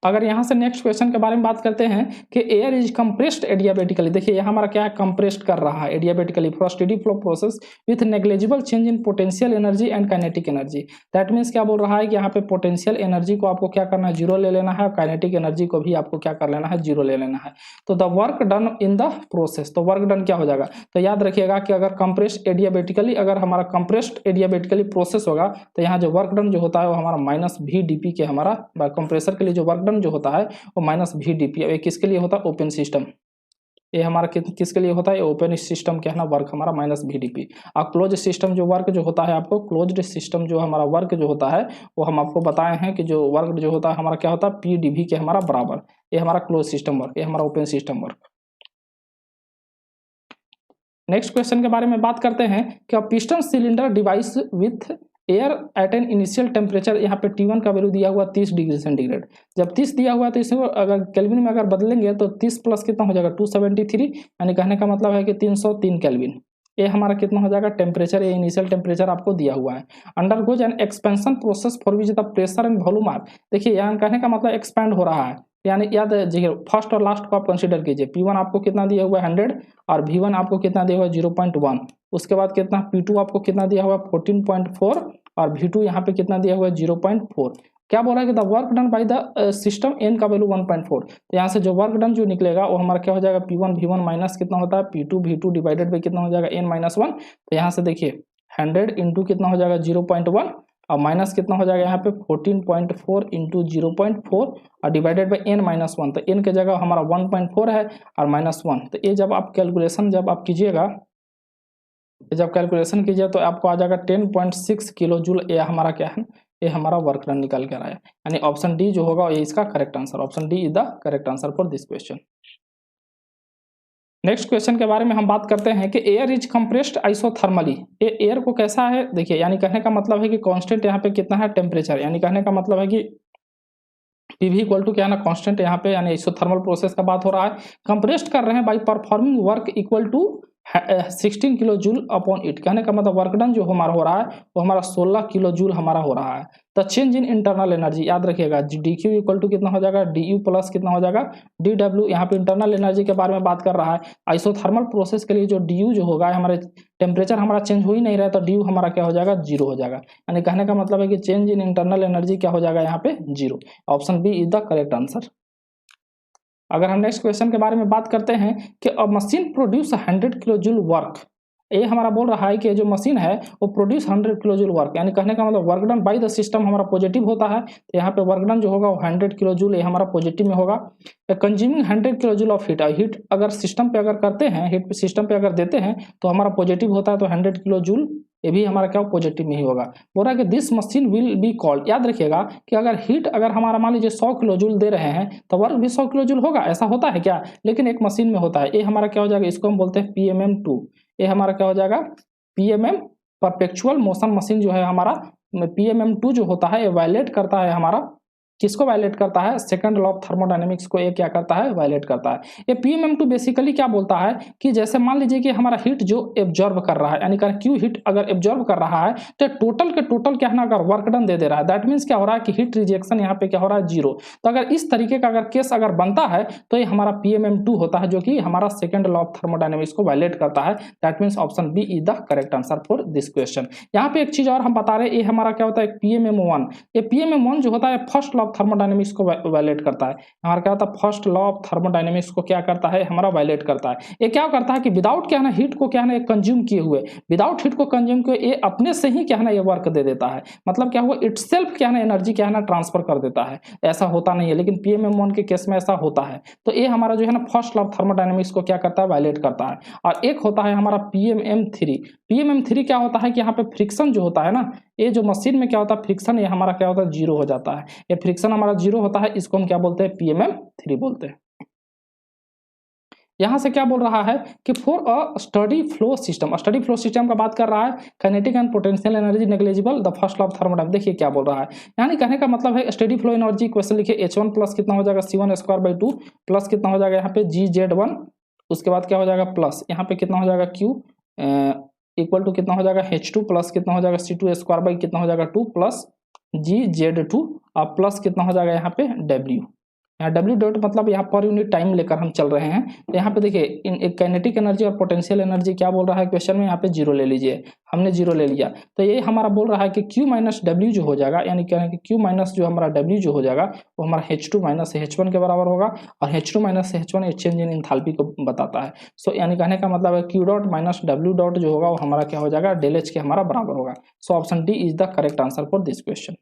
अगर यहाँ से नेक्स्ट क्वेश्चन के बारे में बात करते हैं कि एयर इज कंप्रेस्ड एडियाबेटिकली। देखिए यहाँ हमारा क्या है कंप्रेस्ड कर रहा है adiabatically for steady flow process with negligible change in potential energy and kinetic energy. That means क्या बोल रहा है कि यहाँ पे पोटेंशियल एनर्जी को आपको क्या करना है 0 ले लेना है, और काइनेटिक एनर्जी को भी आपको क्या कर लेना है 0 ले लेना है। तो the work done in the process, तो वर्क डन क्या हो जाएगा, तो याद रखिएगा कि अगर कंप्रेस्ड एडियाबेटिकली अगर हमारा कंप्रेस्ड एडियाबेटिकली प्रोसेस होगा तो यहाँ जो वर्क डन जो होता है वो हमारा माइनस भी डी पी के हमारा कंप्रेसर के लिए जो वर्क जो होता है वो माइनस भी डी पी। किसके लिए होता है ओपन सिस्टम, ये हमारा किसके लिए होता है ओपन सिस्टम क्या है ना वर्क हमारा माइनस भी डी पी। और क्लोज सिस्टम जो वर्क जो होता है आपको क्लोज्ड सिस्टम जो हमारा वर्क जो होता है वो हम आपको बताए हैं कि जो वर्क जो होता है हमारा क्या होता है पी डी भी के हमारा बराबर, ये हमारा क्लोज सिस्टम वर्क, ये हमारा open system work. Next question के बारे में बात करते हैं कि piston cylinder device with air at an initial temperature, यहाँ पे T1 का वैल्यू दिया हुआ 30 डिग्री सेंटीग्रेड। जब 30 दिया हुआ है तो इसको अगर केल्विन में अगर बदलेंगे तो 30 प्लस कितना हो जाएगा 273, यानी कहने का मतलब है कि 303 केल्विन। ये हमारा कितना हो जाएगा टेम्परेचर, ये इनिशियल टेम्परेचर आपको दिया हुआ है। Undergoes an expansion process for which the pressure and volume are, देखिए यहाँ कहने का मतलब एक्सपैंड हो रहा है, यानी याद रखिए फर्स्ट और लास्ट को आप कंसीडर कीजिए। P1 आपको कितना दिया हुआ है 100 और V1 आपको कितना दिया हुआ है 0.1। उसके बाद कितना P2 आपको कितना दिया हुआ है 14.4 और V2 यहाँ पे कितना दिया हुआ है 0.4। क्या बोला है कि the work done by the system n का वैल्यू 1.4, तो यहाँ से जो वर्क डन जो निकलेगा वो हमारा क्या हो जाएगा P1 V1 माइनस कितना होता है P2 V2 डिवाइडेड बाई कितना हो जाएगा n-1। तो यहाँ से देखिए 100 इंटू कितना हो जाएगा 0.1 और माइनस कितना हो जाएगा यहाँ पे 14.4 इंटू 0.4 और डिवाइडेड बाई n-1, तो n के जगह हमारा 1.4 है और -1। तो ये जब आप कैलकुलेशन जब आप कीजिएगा, जब कैलकुलेशन कीजिए तो आपको आ जाएगा 10.6 किलो जूल। ये हमारा क्या है, ये हमारा वर्क डन निकल कर आया, यानी ऑप्शन डी जो होगा ये इसका correct answer, option D is the correct answer for this question. Next question के बारे में हम बात करते हैं कि एयर इज कंप्रेस्ड आइसोथर्मली, ये एयर को कैसा है, देखिए यानी कहने का मतलब है कि कांस्टेंट यहाँ पे कितना है टेम्परेचर, यानी कहने का मतलब है कि PV इक्वल टू क्या है ना कांस्टेंट यहाँ पे, यानी आइसोथर्मल प्रोसेस का बात हो रहा है। कंप्रेस्ड कर रहे हैं by performing work equal to 16 kilo joule upon it, कहने का मतलब वर्क डन जो हमारा हो रहा है वो हमारा 16 किलो जूल हमारा हो रहा है। The change in internal energy, याद रखिएगा DQ इक्वल टू कितना हो जाएगा DU प्लस कितना हो जाएगा DW। यहाँ पे इंटरनल एनर्जी के बारे में बात कर रहा है। आइसोथर्मल प्रोसेस के लिए जो DU जो होगा, हमारे टेम्परेचर हमारा चेंज हो ही नहीं रहा है तो DU हमारा क्या हो जाएगा 0 हो जाएगा, यानी कहने का मतलब है कि चेंज इन इंटरनल एनर्जी क्या हो जाएगा यहाँ पे 0। Option B is the correct answer. अगर हम नेक्स्ट क्वेश्चन के बारे में बात करते हैं कि अ machine produce 100 kilo joule work, ये हमारा बोल रहा है कि जो मशीन है वो प्रोड्यूस 100 किलो जूल वर्क, यानी कहने का मतलब work done by the system हमारा पॉजिटिव होता है, तो यहाँ पे वर्क डन जो होगा वो 100 किलो जूल, ये हमारा पॉजिटिव में होगा। Consuming 100 kilo joule of heat, heat अगर सिस्टम पे अगर करते हैं, हीट सिस्टम पे अगर देते हैं तो हमारा पॉजिटिव होता है, तो 100 किलो जूल ये भी हमारा क्या पॉजिटिव में ही होगा। बोल रहा है कि this machine will be called, याद रखिएगा कि अगर हीट अगर हमारा मान लीजिए 100 किलो जूल दे रहे हैं तो वर्क भी 100 किलो जूल होगा, ऐसा होता है क्या, लेकिन एक मशीन में होता है। ये हमारा क्या हो जाएगा, इसको हम बोलते हैं PMM2, ये हमारा क्या हो जाएगा PMM परपेचुअल मोशन मशीन जो है हमारा PMM2 जो होता है ये वायलेट करता है हमारा, किसको वायलेट करता है, सेकंड लॉ ऑफ थर्मोडायनेमिक्स को ये क्या करता है वायलेट करता है। ये PMM2 बेसिकली क्या बोलता है कि जैसे मान लीजिए कि हमारा हीट जो एब्जॉर्ब कर रहा है, यानी कि क्यू हीट अगर एब्जॉर्ब कर रहा है तो टोटल के टोटल क्या है ना अगर वर्क डन दे रहा है, दैट मीन्स क्या हो रहा है कि हीट रिजेक्शन यहाँ पे क्या हो रहा है 0। तो अगर इस तरीके का अगर केस अगर बनता है तो ये हमारा PMM2 होता है, जो कि हमारा सेकंड लॉ ऑफ थर्मोडायनेमिक्स को वायलेट करता है। That means option B is the correct answer for this question. यहाँ पे एक चीज और हम बता रहे हैं, ये हमारा क्या होता है PMM1, ये PMM1 जो होता है फर्स्ट लॉ ऑफ थर्मोडायनेमिक्स को वायलेट करता है। हमारा क्या होता है फर्स्ट लॉ ऑफ थर्मोडायनेमिक्स को क्या करता है हमारा वायलेट करता है। ये क्या करता है कि विदाउट क्या है ना हीट को क्या है ना कंज्यूम किए हुए, विदाउट हीट को कंज्यूम किए ये अपने से ही क्या है ना ये वर्क दे देता है, मतलब क्या हुआ इटसेल्फ क्या है ना एनर्जी क्या है ना ट्रांसफर कर देता है। ऐसा होता नहीं है, लेकिन PMM1 के केस में ऐसा होता है। तो ये हमारा जो है ना फर्स्ट लॉ ऑफ थर्मोडायनेमिक्स को क्या करता है वायलेट करता है। और एक होता है हमारा PMM3, PMM3 क्या होता है कि यहाँ पे फ्रिक्शन जो होता है ना, ये जो मशीन में क्या होता है फ्रिक्शन ये हमारा क्या होता है 0 हो जाता है। ये फ्रिक्शन हमारा 0 होता है, इसको हम क्या बोलते हैं PMM3 बोलते हैं। यहां से क्या बोल रहा है कि for a steady flow system, steady flow system का बात कर रहा है, kinetic and potential energy negligible the first law of thermodynamics. देखिए क्या बोल रहा है, यानी कहने का मतलब है स्टडी फ्लो एनर्जी क्वेश्चन लिखिए H1 प्लस कितना हो जाएगा C1 स्क्वायर बाई 2 प्लस कितना हो जाएगा यहाँ पे GZ1, उसके बाद क्या हो जाएगा प्लस यहाँ पे कितना हो जाएगा Q इक्वल टू कितना हो जाएगा H2 प्लस कितना हो जाएगा C2 स्क्वायर बाई कितना हो जाएगा 2 प्लस GZ2 और प्लस कितना हो जाएगा यहाँ पे W। यहाँ W डॉट मतलब यहाँ पर यूनिट टाइम लेकर हम चल रहे हैं। तो यहाँ पे देखिए एक काइनेटिक एनर्जी और पोटेंशियल एनर्जी क्या बोल रहा है क्वेश्चन में, यहाँ पे 0 ले लीजिए, हमने 0 ले लिया। तो ये हमारा बोल रहा है कि Q माइनस W जो हो जाएगा, यानी क्या है कि Q माइनस जो हमारा W जो हो जाएगा वो हमारा H2 माइनस H1 के बराबर होगा, और H2 माइनस H1 ये चेंज इन इंथैल्पी को बताता है। सो यानी कहने का मतलब है Q dot minus W dot जो होगा वो हमारा क्या हो जाएगा डेल H के हमारा बराबर होगा। So option D is the correct answer for this question.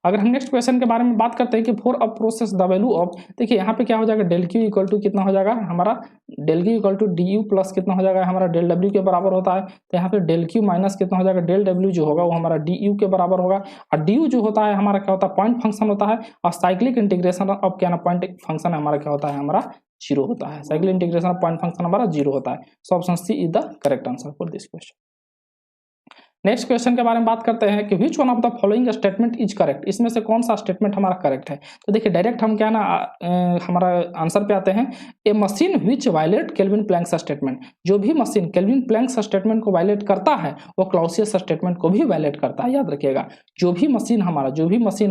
अगर हम नेक्स्ट क्वेश्चन के बारे में बात करते हैं कि for a process the value of, देखिए यहाँ पे क्या हो जाएगा डेल Q इक्वल टू कितना हो जाएगा हमारा del Q equal to DU plus कितना हो जाएगा हमारा डेल W के बराबर होता है। तो यहाँ पे डेल Q माइनस कितना हो जाएगा डेल W जो होगा वो हमारा DU के बराबर होगा। और DU जो होता है हमारा क्या होता है पॉइंट फंक्शन होता है, और साइक्लिक इंटीग्रेशन ऑफ क्या ना पॉइंट फंक्शन हमारा क्या होता है हमारा जीरो होता है। Cycle integration of point function हमारा जीरो होता है। So option C is the correct answer for this question. Next question के बारे में बात करते हैं कि which one of the following statement is correct, इसमें से कौन सा स्टेटमेंट हमारा करेक्ट है। तो देखिए डायरेक्ट हम क्या ना हमारा आंसर पे आते हैं। A machine which violate Kelvin Planck's statement, जो भी मशीन केल्विन प्लैंक्स स्टेटमेंट को वायलेट करता है वो क्लाउसियस स्टेटमेंट को भी वायलेट करता है। याद रखिएगा, जो भी मशीन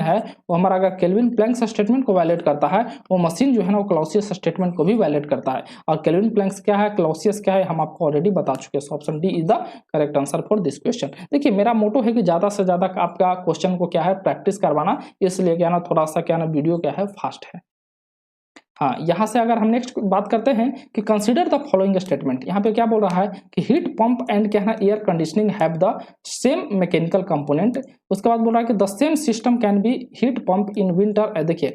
है वो हमारा अगर केल्विन प्लैंक्स स्टेटमेंट को वायलेट करता है वो मशीन जो है ना वो क्लाउसियस स्टेटमेंट को भी वायलेट करता है। और केल्विन प्लैंक्स क्या है, क्लाउसियस क्या है, हम आपको ऑलरेडी बता चुके हैं। Option D is the correct answer for this question. देखिए मेरा मोटो है कि ज्यादा से ज्यादा आपका क्वेश्चन को क्या है प्रैक्टिस करवाना, इसलिए क्या ना थोड़ा सा क्या ना वीडियो क्या है फास्ट है। हाँ, यहाँ से अगर हम नेक्स्ट बात करते हैं कि कंसीडर द फॉलोइंग स्टेटमेंट, यहाँ पे क्या बोल रहा है कि हीट पंप एंड क्या है air conditioning have the same mechanical component. उसके बाद बोल रहा है कि the same system can be heat pump in winter. देखिए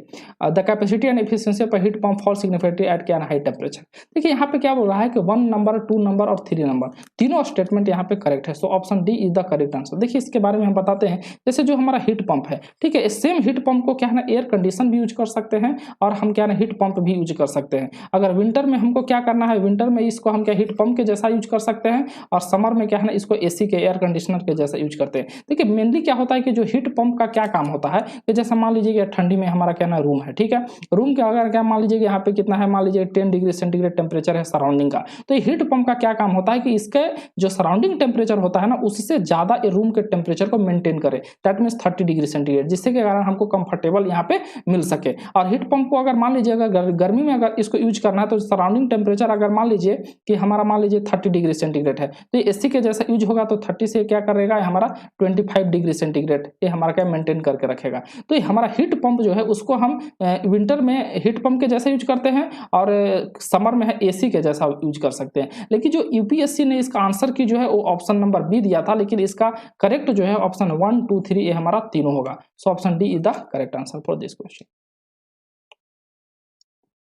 the capacity and efficiency of heat pump fall significantly at क्या हाई टेम्परेचर। देखिए यहाँ पे क्या बोल रहा है कि 1 नंबर, 2 नंबर और 3 नंबर तीनों स्टेटमेंट यहाँ पे करेक्ट है। So option D is the correct answer. देखिए इसके बारे में हम बताते हैं, जैसे जो हमारा हीट पंप है, ठीक है, सेम हीट पंप को क्या है ना एयर कंडीशन भी यूज कर सकते हैं और हम क्या ना हीट पंप भी यूज कर सकते हैं। अगर विंटर में हमको क्या करना है, विंटर में इसको हम क्या हीट पंप के जैसा यूज कर सकते हैं और समर में क्या है ना इसको एसी के एयर कंडीशनर के जैसा यूज करते हैं। देखिए मेनली क्या होता है कि जो हीट पंप का क्या काम होता है कि जैसे मान लीजिए कि ठंडी में हमारा क्या ना रूम है, ठीक है, रूम के अगर क्या मान लीजिए कि यहाँ पे कितना है, मान लीजिए 10 डिग्री सेंटीग्रेड टेम्परेचर है सराउंडिंग का, तो ये हीट पंप का क्या काम होता है कि इसके जो सराउंडिंग टेम्परेचर होता है ना उससे ज्यादा ये रूम के टेम्परेचर को मेंटेन करे, दैट मीन्स 30 डिग्री सेंटीग्रेड, जिससे के कारण हमको कंफर्टेबल यहाँ पे मिल सके। और हीट पंप को अगर मान लीजिए अगर गर्मी में अगर इसको यूज करना है तो सराउंडिंग टेम्परेचर अगर मान लीजिए कि हमारा मान लीजिए 30 डिग्री सेंटीग्रेड है तो ये एसी के जैसा यूज होगा तो 30 से क्या करेगा हमारा 25 डिग्री सेंटीग्रेड ये हमारा क्या मेंटेन करके रखेगा। तो ये हमारा हीट पंप जो है उसको हम विंटर में हीट पंप के जैसा यूज करते हैं और समर में है एसी के जैसा यूज कर सकते हैं। लेकिन जो यूपीएससी ने इसका आंसर की जो है वो ऑप्शन नंबर बी दिया था, लेकिन इसका करेक्ट जो है ऑप्शन 1, 2, 3 ये हमारा तीनों होगा। So option D is the correct answer for this question.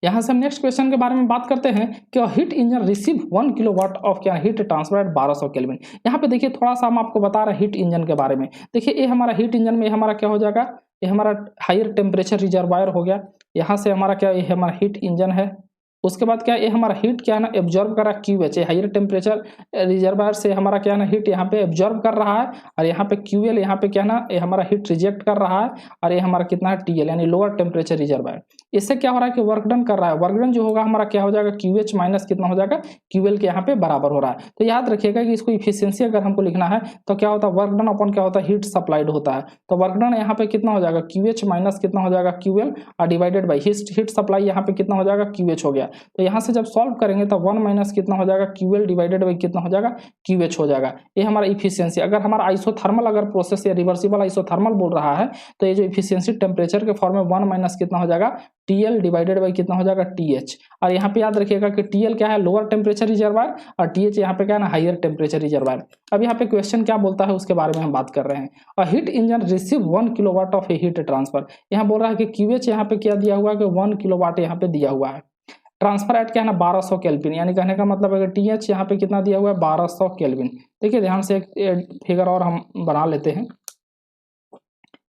यहाँ से हम नेक्स्ट क्वेश्चन के बारे में बात करते हैं कि heat engine receive 1 kilowatt of क्या हीट ट्रांसफर एट 1200 केल्विन। यहाँ पे देखिए थोड़ा सा हम आपको बता रहे हैं हीट इंजन के बारे में। देखिए ये हमारा हीट इंजन में हमारा क्या हो जाएगा, ये हमारा हायर टेम्परेचर रिजर्वायर हो गया। यहाँ से हमारा क्या ये हमारा हीट इंजन है। उसके बाद क्या ये हमारा हीट क्या है ना एब्जॉर्ब कर रहा है QH, हायर टेम्परेचर रिजर्वायर से हमारा क्या है ना हीट यहाँ पे एब्जॉर्ब कर रहा है और यहाँ पे QL यहाँ पे क्या है ना ये हमारा हीट रिजेक्ट कर रहा है और ये हमारा कितना है TL यानी लोअर टेम्परेचर रिजर्वायर। इससे क्या हो रहा है कि वर्क डन कर रहा है, वर्क डन जो होगा हमारा क्या हो जाएगा QH माइनस कितना हो जाएगा QL के यहाँ पे बराबर हो रहा है। तो याद रखिएगा कि इसको इफिशियंसी अगर हमको लिखना है तो क्या होता है वर्क डन अपन क्या होता है हीट सप्लाइड होता है। तो वर्क डन यहाँ पे कितना हो जाएगा QH माइनस कितना हो जाएगा QL और डिवाइडेड बाई हीट सप्लाई यहाँ पे कितना हो जाएगा QH हो गया। तो यहाँ से जब सॉल्व करेंगे तो 1 माइनस कितना हो जाएगा QL डिवाइडेड बाई कितना हो जाएगा QH हो जाएगा। ये हमारा इफिशियंसी। अगर हमारा आइसोथर्मल अगर प्रोसेस या रिवर्सिबल आइसोथर्मल बोल रहा है तो ये जो इफिशियंसी टेम्परेचर के फॉर्म में 1 माइनस कितना हो जाएगा TL डिवाइडेड बाई कितना हो जाएगा TH। और यहाँ पे याद रखिएगा कि TL क्या है लोअर टेम्परेचर रिजर्वायर और TH यहाँ पे क्या है ना हायर टेम्परेचर रिजर्वायर। अब यहाँ पे क्वेश्चन क्या बोलता है उसके बारे में हम बात कर रहे हैं। और heat engine receive 1 kilowatt of A heat transfer, यहाँ बोल रहा है कि QH यहाँ पे क्या दिया हुआ है कि 1 किलोवाट यहाँ पे दिया हुआ है। ट्रांसफर एट क्या है ना 1200 केल्विन, यानी कहने का मतलब है कि TH यहाँ पे कितना दिया हुआ है 1200 केल्विन। देखिए ध्यान से एक फिगर और हम बना लेते हैं।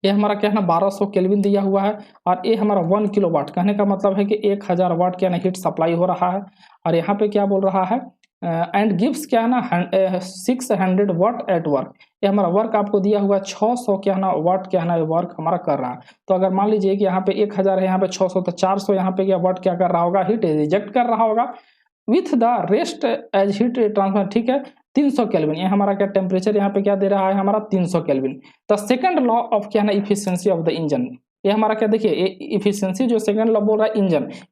ये हमारा क्या है ना 1200 केल्विन दिया हुआ है और ये हमारा 1 किलोवाट, कहने का मतलब है कि 1000 वाट क्या ना हीट सप्लाई हो रहा है। और यहाँ पे क्या बोल रहा है एंड गिव्स क्या है ना 600 वाट एट वर्क, ये हमारा वर्क आपको दिया हुआ है 600 क्या है ना वाट क्या है ना वर्क हमारा कर रहा है। तो अगर मान लीजिए कि यहाँ पे 1000 है यहाँ पे 600 तो 400 यहाँ पे क्या वाट क्या कर रहा होगा हीट रिजेक्ट कर रहा होगा with the rest as heat transfer, ठीक है 300 केल्विन। ये हमारा क्या टेम्परेचर यहाँ पे क्या दे रहा है हमारा 300 kelvin. The second law of क्या है ना इफिशियंसी ऑफ द इंजन, ये हमारा क्या देखिए इफिशियंसी जो सेकंड लॉ बोल रहा है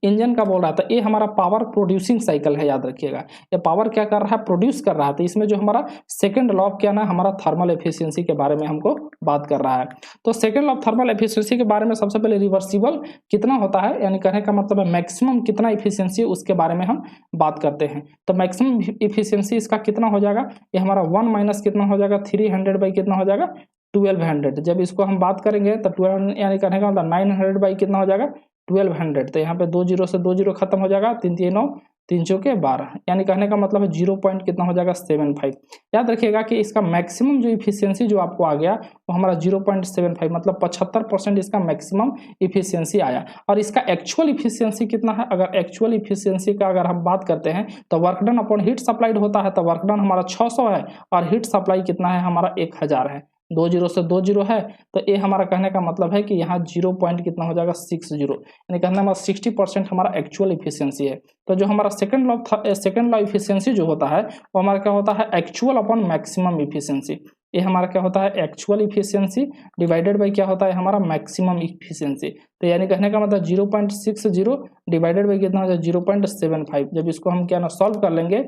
इंजन का बोल रहा था, ये हमारा पावर प्रोड्यूसिंग साइकिल है। याद रखिएगा ये पावर क्या कर रहा है प्रोड्यूस कर रहा है। तो इसमें जो हमारा सेकंड लॉ क्या ना हमारा थर्मल एफिशिएंसी के बारे में हमको बात कर रहा है। तो second law of thermal efficiency के बारे में सबसे पहले रिवर्सिबल कितना होता है, यानी कहने का मतलब है मैक्सिमम कितना इफिशियंसी है उसके बारे में हम बात करते हैं। तो मैक्सिमम इफिशियंसी इसका कितना हो जाएगा, ये हमारा 1 माइनस कितना हो जाएगा 300 बाई कितना हो जाएगा 1200। जब इसको हम बात करेंगे तो 12 यानी कहने का मतलब 900 बाई कितना हो जाएगा 1200। तो यहाँ पे 2 जीरो से 2 जीरो खत्म हो जाएगा, 3 3 9 3 चौके 12, यानी कहने का मतलब है 0 पॉइंट कितना हो जाएगा 75। याद रखिएगा कि इसका मैक्सिमम जो इफिशियंसी जो आपको आ गया वो हमारा 0.75, मतलब 75% इसका मैक्सिमम इफिशियंसी आया। और इसका एक्चुअल इफिशियंसी कितना है, अगर एक्चुअल इफिशियंसी का अगर हम बात करते हैं तो work done upon heat supplied होता है, तो वर्क डन हमारा 600 है और हीट सप्लाई कितना है हमारा 1000 है। 2 जीरो से 2 जीरो है, तो ये हमारा कहने का मतलब है कि यहाँ 0 पॉइंट कितना हो जाएगा 60, यानी कहने का 60% हमारा एक्चुअल इफिशियंसी है। तो जो हमारा सेकंड लॉ इफिशियंसी जो होता है वो हमारा क्या होता है, एक्चुअल अपॉन मैक्सिमम इफिशियंसी। ये हमारा क्या होता है, एक्चुअल इफिशियंसी डिवाइडेड बाई क्या होता है हमारा मैक्सिमम इफिशियंसी। तो यानी कहने का मतलब 0.60 डिवाइडेड बाई कितना हो जाए 0.75। जब इसको हम क्या ना सॉल्व कर लेंगे,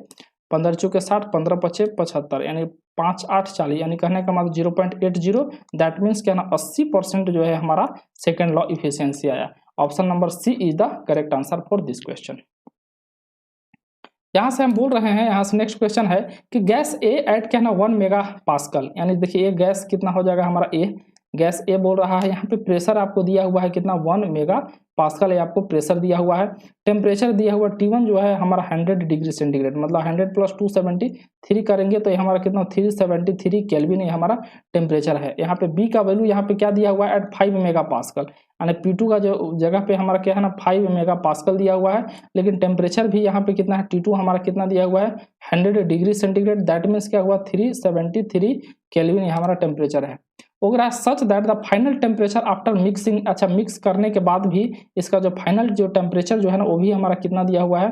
15 चौके 60, 15 पचे 75, यानी 5 8 40, यानी कहने का मतलब 0.80। दैट मीन्स क्या ना 80% जो है हमारा सेकेंड लॉ इफिशियंसी आया। Option number C is the correct answer for this question. यहाँ से हम बोल रहे हैं, यहाँ से नेक्स्ट क्वेश्चन है कि गैस ए एट क्या ना 1 मेगा पास्कल, यानी देखिए ये गैस कितना हो जाएगा हमारा ए, गैस ए बोल रहा है। यहाँ पे प्रेशर आपको दिया हुआ है कितना 1 मेगा पास्कल है, आपको प्रेशर दिया हुआ है। टेम्परेचर दिया हुआ T1 जो है हमारा 100 डिग्री सेंटीग्रेड, मतलब 100 प्लस 273 करेंगे तो ये हमारा कितना 373 केल्विन ये हमारा टेम्परेचर है। यहाँ पे बी का वैल्यू यहाँ पे क्या दिया हुआ है एट 5 मेगा पास्कल, यानी P2 का जो जगह पे हमारा क्या है ना 5 मेगा पास्कल दिया हुआ है, लेकिन टेम्परेचर भी यहाँ पे कितना है T2 हमारा कितना दिया हुआ है 100 डिग्री सेंटीग्रेड। दैट मीन्स क्या हुआ 373 केल्विन ये हमारा टेम्परेचर है। होगा such that the final temperature after mixing, अच्छा मिक्स करने के बाद भी इसका जो फाइनल जो टेम्परेचर जो है ना वो भी हमारा कितना दिया हुआ है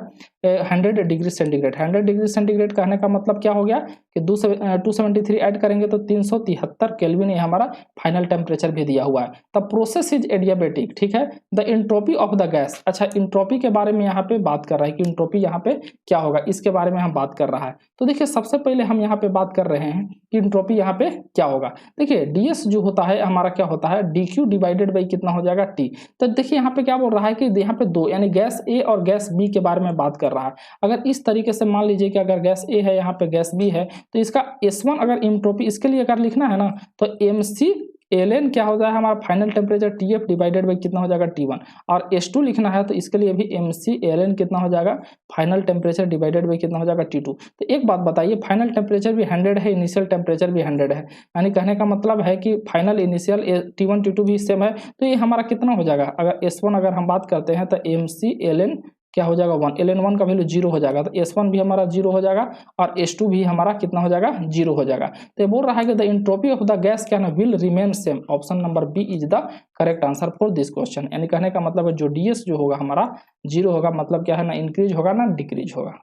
100 डिग्री सेंटीग्रेड। 100 डिग्री सेंटीग्रेड कहने का मतलब क्या हो गया कि 273 ऐड करेंगे तो 373 केल्विन ये हमारा फाइनल टेम्परेचर भी दिया हुआ है। द प्रोसेस इज एडियाबेटिक, ठीक है। The entropy of the gas, अच्छा इंट्रोपी के बारे में यहाँ पे बात कर रहा है कि इंट्रोपी यहाँ पे क्या होगा, इसके बारे में हम बात कर रहा है। तो देखिए सबसे पहले हम यहाँ पे बात कर रहे हैं कि इंट्रोपी यहाँ पे क्या होगा। देखिए डीएस जो होता है हमारा क्या होता है डीक्यू डिवाइडेड बाई कितना हो जाएगा टी। तो देखिए यहाँ पे क्या बोल रहा है कि यहाँ पे दो यानी गैस ए और गैस बी के बारे में बात कर रहा है। अगर इस तरीके से मान लीजिए कि अगर गैस ए है यहाँ पे गैस बी है तो इसका S1 अगर इंट्रोपी इसके लिए अगर लिखना है ना तो MC एलएन क्या हो जाएगा हमारा final temperature TF divided by कितना हो जाएगा T1, और S2 लिखना है तो इसके लिए भी MC एलएन कितना हो जाएगा फाइनल टेम्परेचर डिवाइडेड बाई कितना हो जाएगा T2। तो एक बात बताइए फाइनल टेम्परेचर भी 100 है, इनिशियल टेम्परेचर भी 100 है, यानी कहने का मतलब है कि फाइनल इनिशियल T1 T2 भी सेम है। तो ये हमारा कितना हो जाएगा, अगर S1 अगर हम बात करते हैं तो MC एलएन क्या हो जाएगा 1, LN1 का वैल्यू 0 हो जाएगा, तो S1 भी हमारा 0 हो जाएगा और S2 भी हमारा कितना हो जाएगा 0 हो जाएगा। तो ये बोल रहा है कि the entropy of the gas क्या ना will remain same. Option number B is the correct answer for this question. यानी कहने का मतलब है जो DS जो होगा हमारा 0 होगा, मतलब क्या है ना इंक्रीज होगा ना डिक्रीज होगा।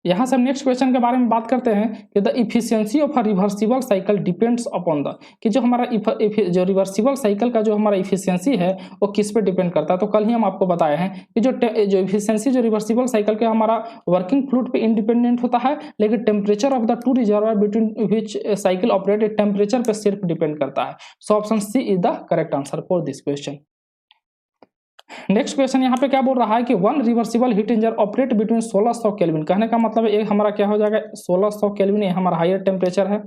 यहाँ से हम नेक्स्ट क्वेश्चन के बारे में बात करते हैं कि the efficiency of a reversible cycle depends upon the, कि जो हमारा जो रिवर्सिबल साइकिल का जो हमारा इफिशियंसी है वो किस पे डिपेंड करता है। तो कल ही हम आपको बताए हैं कि जो इफिशियंसी जो रिवर्सिबल साइकिल का हमारा वर्किंग फ्लूइड पे इंडिपेंडेंट होता है, लेकिन temperature of the two reservoir between which cycle operate temperature पे सिर्फ डिपेंड करता है। So option C is the correct answer for this question. Next question यहाँ पे क्या बोल रहा है कि one reversible heat engine operate between 1600 Kelvin. कहने का मतलब एक हमारा क्या हो जाएगा 1600 केल्विन, ये हमारा हायर टेम्परेचर है।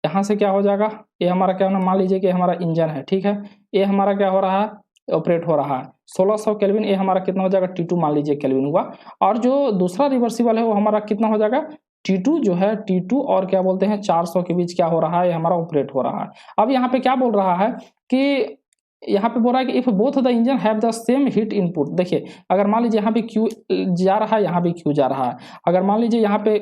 यहाँ से क्या हो जाएगा ये हमारा क्या होना, मान लीजिए कि हमारा इंजन है, ठीक है, ये हमारा क्या हो रहा है ऑपरेट हो रहा है 1600 केल्विन, ये हमारा कितना हो जाएगा T2 मान लीजिए केल्विन हुआ। और जो दूसरा रिवर्सिबल है वो हमारा कितना हो जाएगा T2 जो है T2 और क्या बोलते हैं 400 के बीच क्या हो रहा है, ये हमारा ऑपरेट हो रहा है। अब यहाँ पे क्या बोल रहा है कि यहाँ पे बोल रहा है कि if both the engine have the same heat input. देखिए अगर मान लीजिए यहाँ पे Q जा रहा है, यहाँ भी Q जा रहा है, अगर मान लीजिए यहाँ पे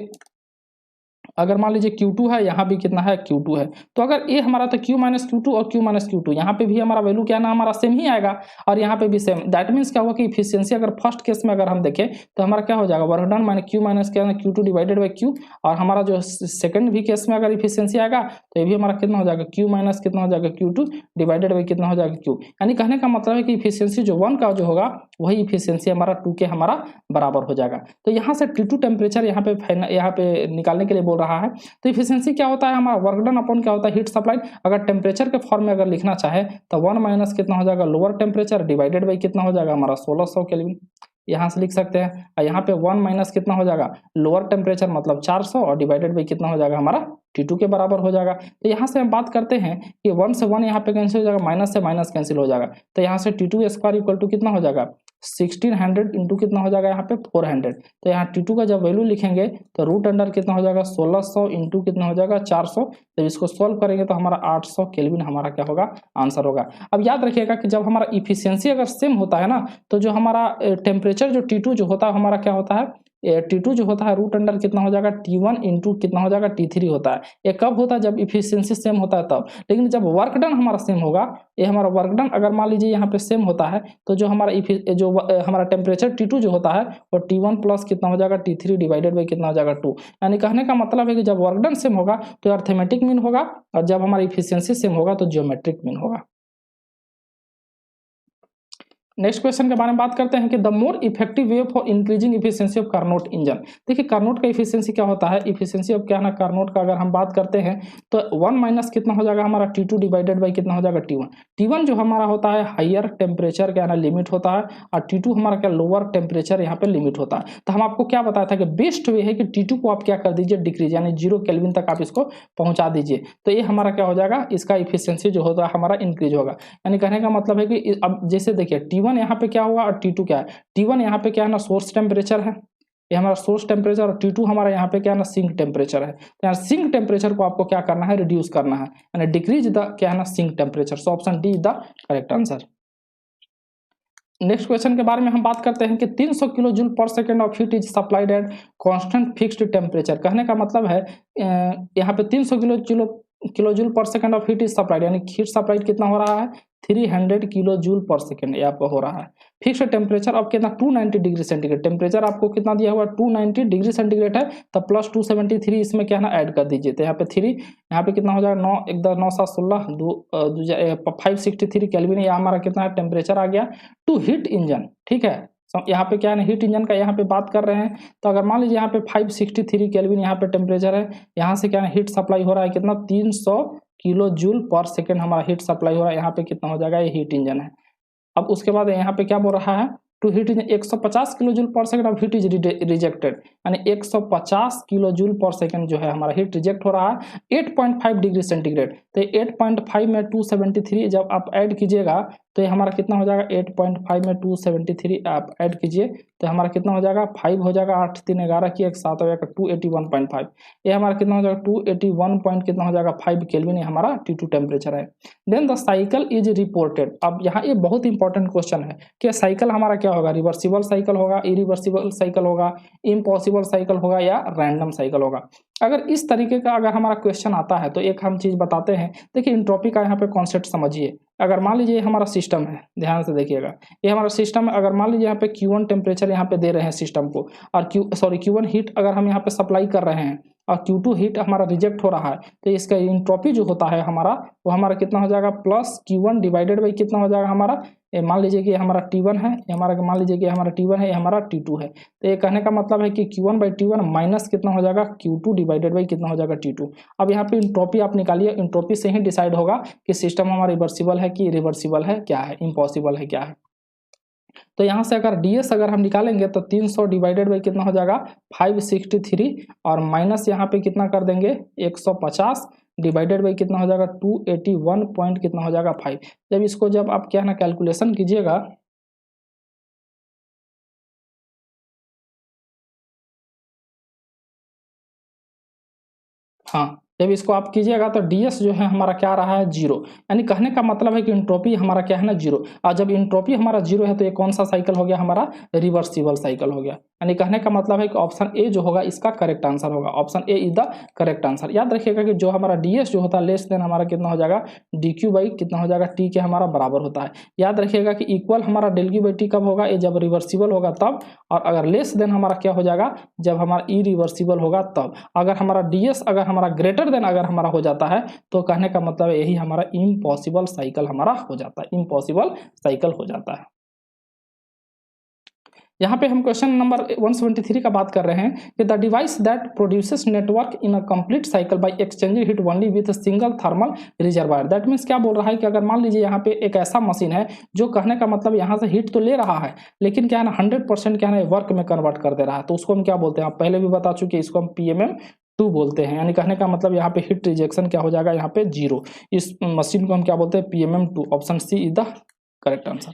अगर मान लीजिए Q2 है, यहाँ भी कितना है Q2 है, तो अगर ये हमारा तो Q माइनस Q2 और Q माइनस Q2 यहाँ पे भी हमारा वैल्यू क्या ना हमारा सेम ही आएगा और यहाँ पे भी सेम। दैट मीन्स क्या हुआ कि इफिशियंसी अगर फर्स्ट केस में अगर हम देखें तो हमारा क्या हो जाएगा work done minus Q minus क्या Q2 डिवाइडेड बाई Q, और हमारा जो सेकंड भी केस में अगर इफिशियंसी आएगा तो ये भी हमारा कितना हो जाएगा Q माइनस कितना हो जाएगा Q2 डिवाइडेड बाई कितना हो जाएगा Q। यानी कहने का मतलब है कि इफिशियंसी जो 1 का जो होगा वही इफिशियंसी हमारा 2 के हमारा बराबर हो जाएगा। तो यहाँ से T2 टेम्परेचर यहाँ पे निकालने के लिए बोल रहा है। तो इफिशियंसी क्या होता है हमारा वर्क डन अपॉन क्या होता है हीट सप्लाई। अगर टेम्परेचर के फॉर्म में अगर लिखना चाहे तो 1 माइनस कितना हो जाएगा लोअर टेम्परेचर डिवाइडेड बाई कितना हो जाएगा हमारा 1600 केल्विन, यहाँ से लिख सकते हैं। और यहाँ पे 1 माइनस कितना हो जाएगा लोअर टेम्परेचर मतलब 400 और डिवाइडेड बाई कितना हो जाएगा हमारा T2 के बराबर हो जाएगा। तो यहाँ से हम बात करते हैं कि 1 से 1 यहाँ पे कैंसिल हो जाएगा, माइनस से माइनस कैंसिल हो जाएगा, तो यहाँ से T2 स्क्वायर इक्वल टू कितना हो जाएगा 1600 इंटू कितना हो जाएगा यहाँ पे 400। तो यहाँ T2 का जब वैल्यू लिखेंगे तो रूट अंडर कितना हो जाएगा 1600 इंटू कितना हो जाएगा 400। जब इसको सॉल्व करेंगे तो हमारा 800 केल्विन हमारा क्या होगा आंसर होगा। अब याद रखिएगा कि जब हमारा इफिशियंसी अगर सेम होता है ना तो जो हमारा टेम्परेचर जो T2 जो होता है हमारा क्या होता है T2 जो होता है रूट अंडर कितना हो जाएगा T1 इंटू कितना हो जाएगा T3 होता है। ये कब होता है जब इफिशियंसी सेम होता है तब। लेकिन जब वर्क डन हमारा सेम होगा, ये हमारा वर्क डन अगर मान लीजिए यहाँ पे सेम होता है तो जो हमारा हमारा टेम्परेचर T2 जो होता है वो T1 प्लस कितना हो जाएगा T3 डिवाइडेड बाई कितना हो जाएगा 2। यानी कहने का मतलब है कि जब वर्क डन सेम होगा तो अर्थमेटिक मीन होगा और जब हमारा इफिशियंसी सेम होगा तो जियोमेट्रिक मीन होगा। नेक्स्ट क्वेश्चन के बारे में बात करते हैं कि the more effective way for increasing efficiency of Carnot engine. देखिए कार्नोट का इफिशियंसी क्या होता है, इफिशियंसी ऑफ क्या है ना कार्नोट का अगर हम बात करते हैं तो 1 माइनस कितना हो जाएगा हमारा T2 डिवाइडेड बाई कितना हो जाएगा T1। T1 जो हमारा होता है हायर टेम्परेचर क्या ना लिमिट होता है और T2 हमारा क्या लोअर टेम्परेचर यहाँ पे लिमिट होता है। तो हम आपको क्या बताया था कि बेस्ट वे है कि T2 को आप क्या कर दीजिए डिक्रीज, यानी 0 केल्विन तक आप इसको पहुंचा दीजिए। तो ये हमारा क्या हो जाएगा, इसका इफिशियंसी जो होता है हमारा इंक्रीज होगा। यानी कहने का मतलब है कि अब जैसे देखिए T1 यहाँ पे क्या होगा और T2 क्या है। T1 यहाँ पे क्या है ना सोर्स टेम्परेचर है, ये हमारा सोर्स टेम्परेचर, और T2 हमारा यहाँ पे क्या है ना सिंक टेम्परेचर है। तो यहाँ सिंक टेम्परेचर को आपको क्या करना है, रिड्यूस करना है, यानी डिक्रीज द क्या है ना sink temperature. So option D is the correct answer. Next question के बारे में हम बात करते हैं कि 300 kilo joule per second of heat is supplied at constant fixed temperature. कहने का मतलब है यहाँ पे 300 kilo joule per second of heat is supplied, यानी हीट सप्लाइड कितना हो रहा है 300 किलो जूल पर सेकेंड यहाँ पर हो रहा है। फिक्स टेम्परेचर अब कितना 290 डिग्री सेंटीग्रेड, टेम्परेचर आपको कितना दिया हुआ 290 डिग्री सेंटीग्रेड है, तब प्लस 273 इसमें क्या है ना ऐड कर दीजिए। तो यहाँ पे 3 यहाँ पे कितना हो जाएगा 9 एकदम 9 7 16 563 केल्विन, ये हमारा कितना है टेम्परेचर आ गया टू हीट इंजन। ठीक है, यहाँ पे क्या है ना हीट इंजन का यहाँ पे बात कर रहे हैं। तो अगर मान लीजिए यहाँ पे 563 केल्विन यहाँ पे टेम्परेचर है, यहाँ से क्या है हीट सप्लाई हो रहा है कितना 300 किलो जूल पर सेकेंड हमारा हीट सप्लाई हो रहा है। यहाँ पे कितना हो जाएगा, ये हीट इंजन है। अब उसके बाद यहाँ पे क्या बोल रहा है to heat engine 150 kilo joule per second of heat is rejected, यानी 150 किलो जूल पर सेकेंड जो है हमारा हीट रिजेक्ट हो रहा है 8.5 डिग्री सेंटीग्रेड। तो 8.5 में 273 जब आप ऐड कीजिएगा तो ये हमारा कितना हो जाएगा 8.5 में 273 आप ऐड कीजिए तो हमारा कितना हो जाएगा 5 हो जाएगा, 8 3 11 की एक 7 हो जाएगा 281.5। ये हमारा कितना हो जाएगा 281 पॉइंट कितना हो जाएगा 5 केल्विन, ये हमारा T2 टेम्परेचर है। Then the cycle is reported. अब यहाँ ये बहुत इंपॉर्टेंट क्वेश्चन है कि साइकिल हमारा क्या होगा, रिवर्सिबल साइकिल होगा, इरिवर्सिबल साइकिल होगा, इम्पॉसिबल साइकिल होगा या रैंडम साइकिल होगा। अगर इस तरीके का अगर हमारा क्वेश्चन आता है तो एक हम चीज बताते हैं। देखिए एंट्रोपी का यहाँ पे कॉन्सेप्ट समझिए। अगर मान लीजिए हमारा सिस्टम है, ध्यान से देखिएगा, ये हमारा सिस्टम है। अगर मान लीजिए यहाँ पे Q1 टेम्परेचर यहाँ पे दे रहे हैं सिस्टम को, और Q1 हीट अगर हम यहाँ पे सप्लाई कर रहे हैं और Q2 हीट हमारा रिजेक्ट हो रहा है, तो इसका एंट्रोपी जो होता है हमारा वो हमारा कितना हो जाएगा प्लस Q1 डिवाइडेड बाई कितना हो जाएगा हमारा, मान लीजिए कि हमारा T1 है, ये हमारा मान लीजिए कि हमारा T1 है, ये हमारा T2 है। तो ये कहने का मतलब है कि Q1 बाई T1 माइनस कितना हो जाएगा Q2 डिवाइडेड बाई कितना हो जाएगा T2। अब यहाँ पे एंट्रोपी आप निकालिए, एंट्रोपी से ही डिसाइड होगा कि सिस्टम हमारा रिवर्सिबल है कि रिवर्सिबल है, क्या है इम्पॉसिबल है क्या है। तो यहाँ से अगर ds अगर हम निकालेंगे तो 300 डिवाइडेड बाई कितना हो जाएगा 563 और माइनस यहाँ पे कितना कर देंगे 150 डिवाइडेड बाई कितना हो जाएगा 281 पॉइंट कितना हो जाएगा 5। जब इसको जब आप क्या है ना कैलकुलेशन कीजिएगा, हाँ जब इसको आप कीजिएगा तो ds जो है हमारा क्या रहा है 0, यानी कहने का मतलब है कि एंट्रोपी हमारा क्या है ना 0। और जब एंट्रोपी हमारा 0 है तो ये कौन सा साइकिल हो गया हमारा रिवर्सिबल साइकिल हो गया। यानी कहने का मतलब है कि ऑप्शन ए जो होगा इसका करेक्ट आंसर होगा, option A is the correct answer. याद रखिएगा कि जो हमारा ds जो होता है लेस देन हमारा कितना हो जाएगा dq बाई कितना हो जाएगा t के हमारा बराबर होता है। याद रखिएगा कि इक्वल हमारा डेल क्यू बाई टी कब होगा, ये जब रिवर्सिबल होगा तब, और अगर लेस देन हमारा क्या हो जाएगा जब हमारा इरिवर्सिबल होगा तब। अगर हमारा ds अगर हमारा ग्रेटर देन अगर हमारा हो जाता है तो कहने का मतलब यही हमारा इम्पॉसिबल साइकिल हमारा हो जाता है, इम्पॉसिबल साइकिल हो जाता है। यहाँ पे हम क्वेश्चन नंबर 173 का बात कर रहे हैं कि the device that produces net work in a complete cycle by exchanging heat only with single thermal reservoir. That means क्या बोल रहा है कि अगर मान लीजिए यहाँ पे एक ऐसा मशीन है जो कहने का मतलब यहाँ से हीट तो ले रहा है लेकिन क्या है ना 100% क्या है ना वर्क में कन्वर्ट कर दे रहा है, तो उसको हम क्या बोलते हैं, आप पहले भी बता चुके, इसको हम PMM2 बोलते हैं। यानी कहने का मतलब यहाँ पे हीट रिजेक्शन क्या हो जाएगा यहाँ पे 0। इस मशीन को हम क्या बोलते हैं PMM2। Option C is the correct answer.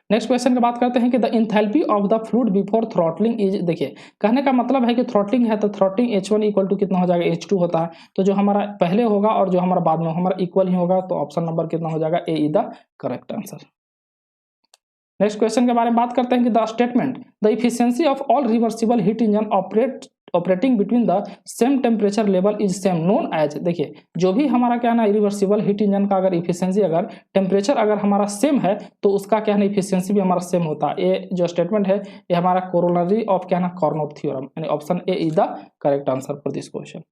Next question की बात करते हैं कि the enthalpy of the fluid before throttling is, देखिए कहने का मतलब है कि थ्रॉटलिंग है तो थ्रॉटलिंग H1 इक्वल टू कितना हो जाएगा, H2 होता है। तो जो हमारा पहले होगा और जो हमारा बाद में हमारा इक्वल ही होगा, तो ऑप्शन नंबर कितना हो जाएगा, A is the correct answer. Next question के बारे में बात करते हैं कि the statement the efficiency of all reversible heat engine operating between the same temperature level is same known as, देखिए जो भी हमारा क्या ना रिवर्सिबल हीट इंजन का अगर इफिशियंसी अगर टेम्परेचर अगर हमारा सेम है तो उसका क्या है इफिशियंसी भी हमारा सेम होता है। ये जो स्टेटमेंट है ये हमारा कोरोलरी ऑफ क्या ना कार्नोट थ्योरम, यानी option A is the correct answer for this question.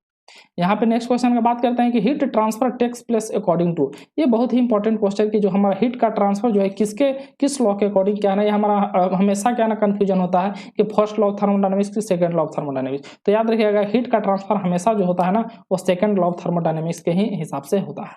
यहाँ पे नेक्स्ट क्वेश्चन का बात करते हैं कि heat transfer takes place according to, ये बहुत ही इंपॉर्टेंट क्वेश्चन कि जो हमारा हीट का ट्रांसफर जो है किस लॉ के अकॉर्डिंग क्या है, ये हमारा हमेशा क्या ना कंफ्यूजन होता है कि फर्स्ट लॉ ऑफ थर्मोडायनेमिक्स की सेकंड लॉ ऑफ थर्मोडायनेमिक्स। तो याद रखिएगा हीट का ट्रांसफर हमेशा जो होता है ना वो सेकंड लॉ ऑफ थर्मोडायनेमिक्स के ही हिसाब से होता है।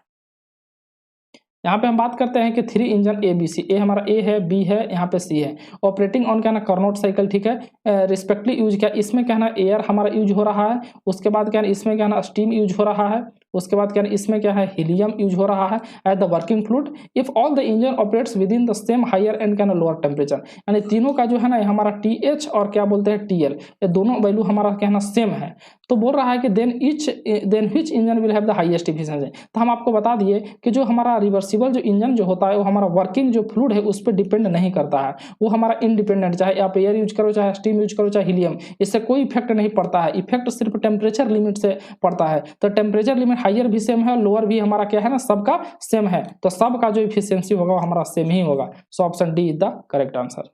यहाँ पे हम बात करते हैं कि 3 इंजन ए बी सी, ए हमारा ए है, बी है, यहाँ पे सी है, ऑपरेटिंग ऑन क्या ना कार्नोट साइकिल, ठीक है, रिस्पेक्टली यूज क्या इसमें क्या ना एयर हमारा यूज हो रहा है, उसके बाद क्या इसमें क्या ना स्टीम यूज हो रहा है, उसके बाद क्या इसमें क्या है हीलियम यूज हो रहा है at the working fluid if all the engine operates with in the same higher and क्या ना लोअर टेम्परेचर, यानी तीनों का जो है ना हमारा TH और क्या बोलते हैं TL, ये दोनों वैल्यू हमारा क्या ना सेम है। तो बोल रहा है कि then which engine will have the highest efficiency. तो हम आपको बता दिए कि जो हमारा रिवर्सिबल जो इंजन जो होता है वो हमारा वर्किंग जो फ्लूइड है उस पर डिपेंड नहीं करता है, वो हमारा इंडिपेंडेंट, चाहे आप एयर यूज करो, चाहे स्टीम यूज करो, चाहे हीलियम, इससे कोई इफेक्ट नहीं पड़ता है, इफेक्ट सिर्फ टेम्परेचर लिमिट से पड़ता है। तो टेम्परेचर लिमिट हाइयर भी सेम है, लोअर भी हमारा क्या है ना सबका सेम है, तो सबका जो इफिशियंसी होगा वो हमारा सेम ही होगा। So option D is the correct answer.